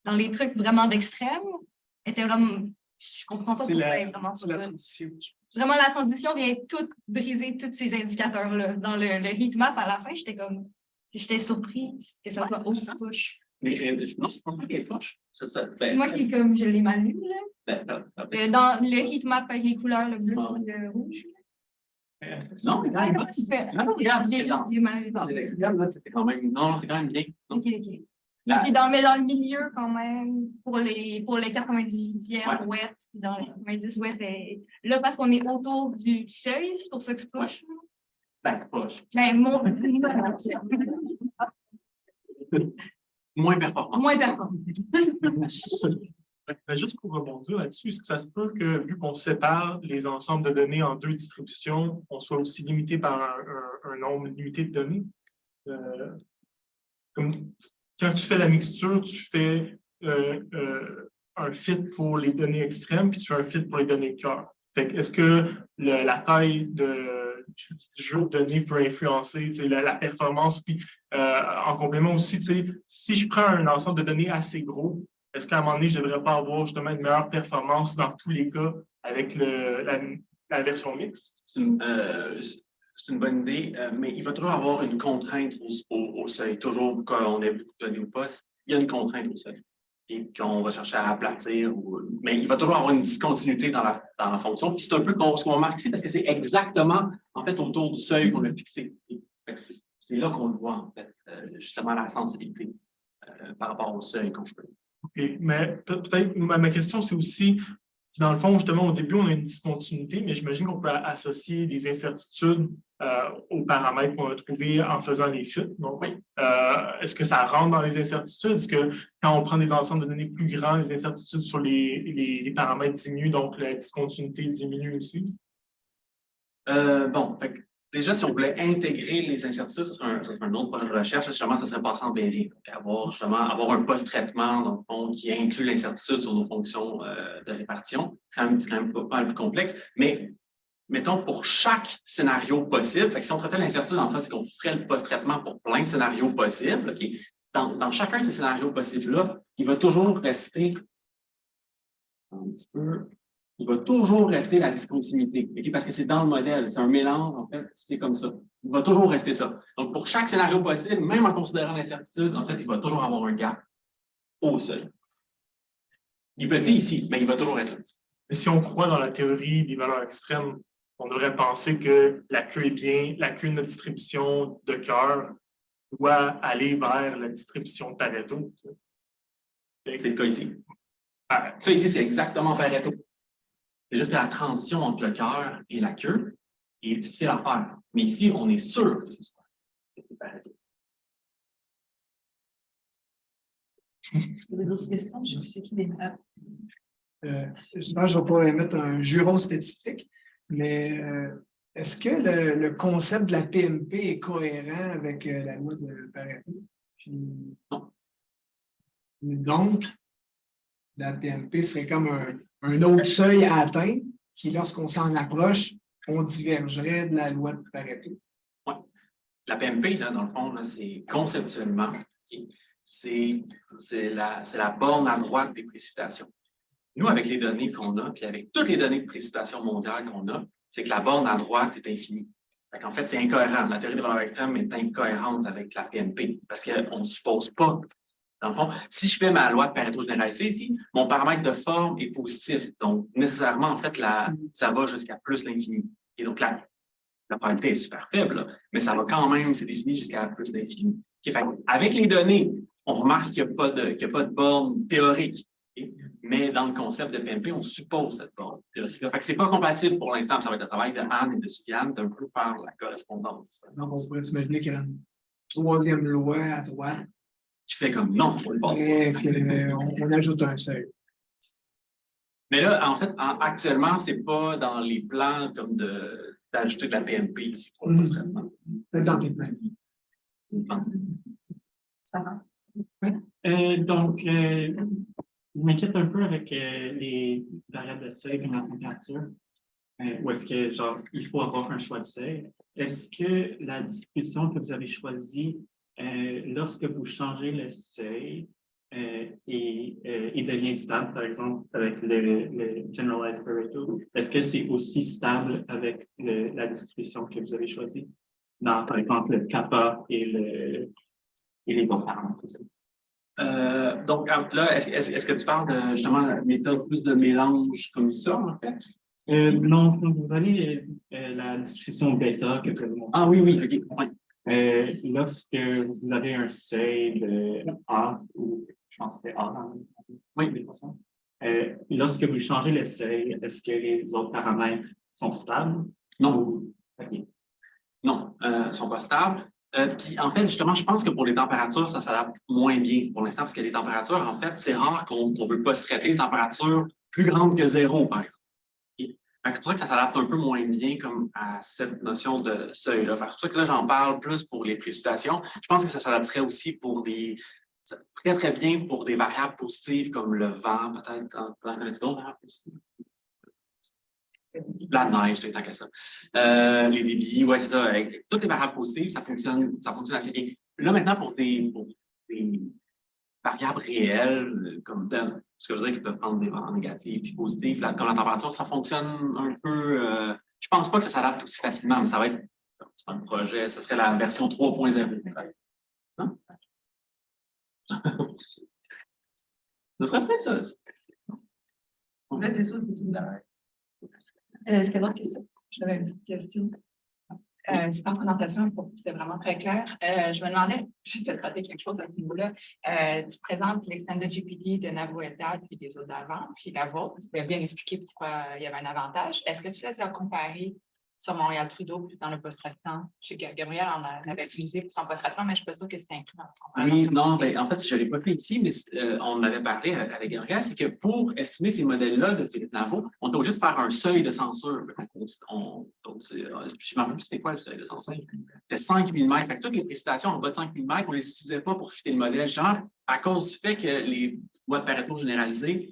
S4: Dans les trucs vraiment d'extrême, elle était vraiment Je comprends pas
S3: C'est
S4: pourquoi
S3: la,
S4: elle est vraiment
S3: c'est
S4: pas
S3: la
S4: bonne.
S3: transition.
S4: Vraiment, la transition vient tout briser tous ces indicateurs-là. Dans le heatmap, à la fin, j'étais surprise que ça soit aussi poche.
S1: Mais non, je pense pas qu'elle est poche. C'est ça.
S4: C'est moi qui, comme, je l'ai mal lu, là. Dans le heatmap avec les couleurs, le bleu et le rouge.
S1: Non, mais
S4: Ah, comment ça se fait?
S1: non, regarde,
S4: J'ai
S1: c'est
S4: juste
S1: dans
S4: j'ai mal lu.
S1: l'extrême, là, c'est quand même. Non, c'est quand même bien. Non.
S4: OK, OK.
S1: Là,
S4: Mais dans le milieu, quand même, pour les 98e
S1: Ouais.
S4: ouest, puis dans les 90 ouest, là, parce qu'on est autour du seuil, c'est pour ça que c'est poche.
S1: ben, poche.
S4: Ben,
S1: Moins performant.
S4: moins performant.
S5: Ben, juste pour rebondir là-dessus, est-ce que ça se peut que, vu qu'on sépare les ensembles de données en deux distributions, on soit aussi limité par un nombre limité de données? Comme, quand tu fais la mixture, tu fais un fit pour les données extrêmes, puis tu fais un fit pour les données de cœur. Est-ce que la taille du jeu de données peut influencer la performance? Puis, en complément aussi, si je prends un ensemble de données assez gros, est-ce qu'à un moment donné, je ne devrais pas avoir justement une meilleure performance dans tous les cas avec la version mixte?
S1: C'est une bonne idée, mais il va toujours avoir une contrainte au seuil. Toujours, quand on a beaucoup de données ou pas, il y a une contrainte au seuil. Et qu'on va chercher à aplatir, mais il va toujours avoir une discontinuité dans la fonction. Puis c'est un peu ce qu'on remarque ici, parce que c'est exactement, en fait, autour du seuil qu'on l'a fixé. C'est là qu'on le voit, en fait, justement, la sensibilité par rapport au seuil qu'on choisit.
S5: Okay. Mais peut-être, ma question, c'est aussi, si dans le fond, justement, au début, on a une discontinuité, mais j'imagine qu'on peut associer des incertitudes aux paramètres qu'on a trouvés en faisant les chutes. Donc,
S1: oui.
S5: Est-ce que ça rentre dans les incertitudes? Est-ce que quand on prend des ensembles de données plus grands, les incertitudes sur les paramètres diminuent, donc la discontinuité diminue aussi?
S1: Bon, déjà, si on voulait intégrer les incertitudes, ça serait un autre projet de recherche. Justement, ça serait passé en Bayésien. Avoir un post-traitement, dans le fond, qui inclut l'incertitude sur nos fonctions de répartition. C'est quand même pas mal plus complexe. Mais, mettons, pour chaque scénario possible, si on traitait l'incertitude, en fait, c'est qu'on ferait le post-traitement pour plein de scénarios possibles. Okay? Dans chacun de ces scénarios possibles-là, il va toujours rester un petit peu. Il va toujours rester la discontinuité, okay? Parce que c'est dans le modèle, c'est un mélange, en fait, c'est comme ça. Il va toujours rester ça. Donc, pour chaque scénario possible, même en considérant l'incertitude, en fait, il va toujours avoir un gap au seuil. Il est petit ici, mais il va toujours être là.
S5: Mais si on croit dans la théorie des valeurs extrêmes, on devrait penser que la queue de notre distribution de cœur doit aller vers la distribution de Pareto.
S1: C'est le cas ici. Ça ici, c'est exactement Pareto. C'est juste que la transition entre le cœur et la queue est difficile à faire. Mais ici, on est sûr que c'est Pareto.
S2: Il y a d'autres questions, je sais qui les maps.
S6: Je pense que je ne vais pas émettre un juron statistique, mais est-ce que le concept de la PMP est cohérent avec la loi de Pareto?
S1: Non.
S6: Donc, la PMP serait comme un autre seuil à atteindre qui, lorsqu'on s'en approche, on divergerait de la loi de Pareto.
S1: Oui. La PMP, là, dans le fond, c'est conceptuellement, c'est la borne à droite des précipitations. Nous, avec les données qu'on a, puis avec toutes les données de précipitation mondiale qu'on a, c'est que la borne à droite est infinie. En fait, c'est incohérent. La théorie des valeurs extrêmes est incohérente avec la PMP parce qu'on ne suppose pas. Dans le fond, si je fais ma loi de Pareto généralisée ici, mon paramètre de forme est positif. Donc, nécessairement, en fait, ça va jusqu'à plus l'infini. Et donc, la probabilité est super faible, là, mais ça va quand même, c'est défini jusqu'à plus l'infini. Okay, avec les données, on remarque qu'il n'y a pas de borne théorique. Okay? Mais dans le concept de PMP, on suppose cette borne théorique. Fait que c'est pas compatible pour l'instant. Ça va être le travail de Anne et de Suzanne d'un peu faire la correspondance.
S6: Donc, on pourrait s'imaginer qu'il y a une troisième loi à droite.
S1: Tu fais comme non, on le passe pas.
S6: On ajoute un seuil.
S1: Mais là, en fait, actuellement, ce n'est pas dans les plans comme d'ajouter de la PMP ici pour le post-traitement.
S6: C'est dans tes plans.
S2: Ça va.
S3: Donc, je m'inquiète un peu avec les variables de seuil comme la température. Ou est-ce que, genre, il faut avoir un choix de seuil? Est-ce que la distribution que vous avez choisie, lorsque vous changez le seuil, il devient stable, par exemple, avec le Generalized Pareto, est-ce que c'est aussi stable avec la distribution que vous avez choisie? Dans, par exemple, le kappa et les autres paramètres aussi.
S1: Donc là, est-ce que tu parles de justement la méthode plus de mélange comme ça, en fait?
S3: Non, vous avez la distribution bêta que vous avez montrée.
S1: Ah oui, oui, OK. Ouais.
S3: Lorsque vous avez un seuil de A, ou je pense que c'est A, oui, de toute façon. Lorsque vous changez le seuil, est-ce que les autres paramètres sont stables?
S1: Non.
S3: OK.
S1: Non, ils ne sont pas stables. Puis en fait, justement, je pense que pour les températures, ça s'adapte moins bien pour l'instant, parce que les températures, en fait, c'est rare qu'on ne veut pas se traiter une température plus grande que 0, par exemple. C'est pour ça que ça s'adapte un peu moins bien comme à cette notion de seuil-là. C'est pour ça que là, j'en parle plus pour les précipitations. Je pense que ça s'adapterait aussi pour très, très bien pour des variables positives comme le vent, peut-être, dans d'autres variables positives. La neige, tant qu'à ça. Les débits, oui, c'est ça. Avec toutes les variables positives, ça fonctionne assez bien. Là, maintenant, pour des variables réelles, comme ce que je veux dire, qui peuvent prendre des valeurs négatives puis positives, là, comme la température, ça fonctionne un peu. Je ne pense pas que ça s'adapte aussi facilement, mais ça va être un projet, ce serait la version 3.0. Hein? Ce serait peut-être ça.
S2: Là, c'est sûr que tout dans. Est-ce qu'il y a d'autres questions? J'avais une petite question.
S7: Super présentation, c'est vraiment très clair. Je me demandais, j'ai peut-être raté quelque chose à ce niveau-là. Tu présentes l'extended GPT de Navo et al, puis des autres d'avant, puis la vôtre. Tu as bien expliqué pourquoi il y avait un avantage. Est-ce que tu les as comparés sur Montréal-Trudeau, puis dans le post-traitant? Je sais que Gabriel en avait utilisé pour son post-traitant, mais je ne suis pas sûre que c'était inclus dans son
S1: Oui, non, ben, en fait, je ne l'ai pas fait ici, mais on en avait parlé avec Gabriel, c'est que pour estimer ces modèles-là de Philippe Navo, on doit juste faire un seuil de censure. Je ne me rappelle plus c'était quoi le seuil de censure. C'était 5 mm. Fait que toutes les précipitations en bas de 5 mm, on ne les utilisait pas pour fitter le modèle, genre à cause du fait que les lois de Pareto généralisées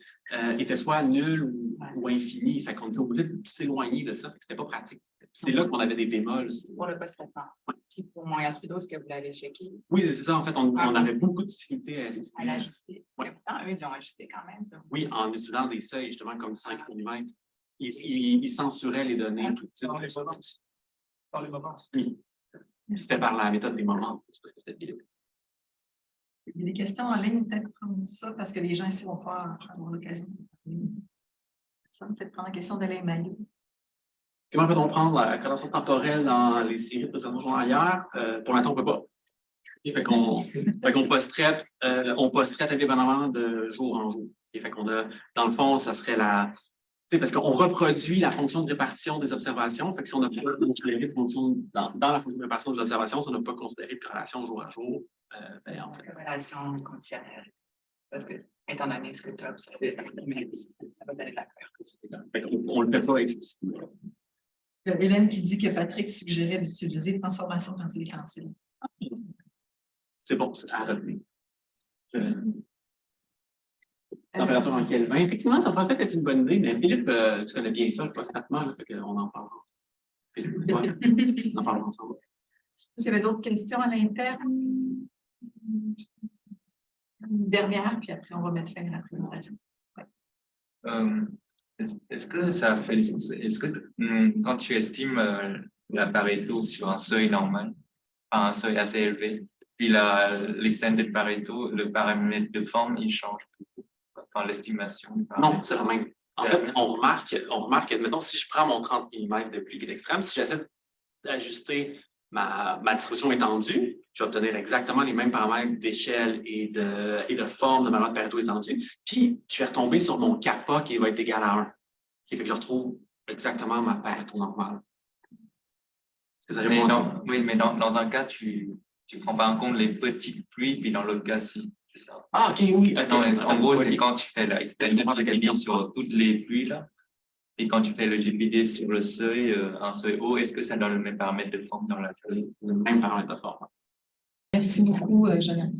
S1: étaient soit nulles ou infinies. Fait qu'on était obligé de s'éloigner de ça. Fait que c'était pas pratique. C'est là qu'on avait des bémols.
S7: Pour le post-traitant. Puis pour Montréal-Trudeau, est-ce que vous l'avez checké?
S1: Oui, c'est ça. En fait, on avait beaucoup de difficultés à estimer.
S7: À l'ajuster.
S1: Ouais.
S7: Pourtant, eux, ils l'ont ajusté quand même. Ça.
S1: Oui, en utilisant des seuils, justement, comme 5 mm. Ils censuraient les données.
S5: Dans les balances. Dans les balances.
S1: Oui. C'était par la méthode des moments. C'est parce que c'était bien.
S2: Il y a des questions en ligne, peut-être prendre ça, parce que les gens ici vont avoir l'occasion de parler. Ça, peut-être prendre la question d'Alain Malou.
S1: Comment peut-on prendre la corrélation temporelle dans les séries de précédents journalières? Pour l'instant, on ne peut pas. Fait qu'on post-traite indépendamment de jour en jour. Fait qu'on a, dans le fond, ça serait parce qu'on reproduit la fonction de répartition des observations. Fait que si on n'a pas considéré de fonction dans la fonction de répartition des observations, si on n'a pas considéré de corrélation jour à jour, en fait.
S7: Corrélation conditionnelle. Parce que, étant donné ce que tu as observé, ça va donner de la clarté.
S1: On ne le fait pas explicitement.
S2: Il y a Hélène qui dit que Patrick suggérait d'utiliser transformation quantile.
S1: C'est bon, c'est à retenir. Température en Kelvin. Effectivement, ça pourrait peut-être être une bonne idée, mais Philippe, tu connais bien ça, le post-traitement, on en parle ensemble. Philippe, ouais, on en parle ensemble.
S2: S'il y avait d'autres questions à l'interne? Une dernière, puis après, on va mettre fin à la présentation. Ouais.
S8: Est-ce que ça fait est-ce que quand tu estimes la Pareto sur un seuil normal, un seuil assez élevé, puis l'extended Pareto, le paramètre de forme, il change enfin, l'estimation?
S1: Non, c'est la même. En fait, on remarque que, mettons, si je prends mon 30 mm de pluie qui est extrême, si j'essaie d'ajuster ma distribution étendue, je vais obtenir exactement les mêmes paramètres d'échelle et de forme de ma loi de Pareto étendue. Puis, je vais retomber sur mon kappa qui va être égal à 1. Qui fait que je retrouve exactement ma Pareto normale. Est-ce que ça répond à ça?
S8: Oui, mais dans un cas, tu ne prends pas en compte les petites pluies, puis dans l'autre cas, si. C'est ça.
S1: Ah, OK, oui. Okay.
S8: Non, en gros, c'est quand tu fais la extended GPT sur toutes les pluies, là, et quand tu fais le GPT sur le seuil, un seuil haut, est-ce que ça donne le même paramètre de forme dans la feuille?
S1: Le même paramètre de forme.
S2: Merci beaucoup, Jonathan.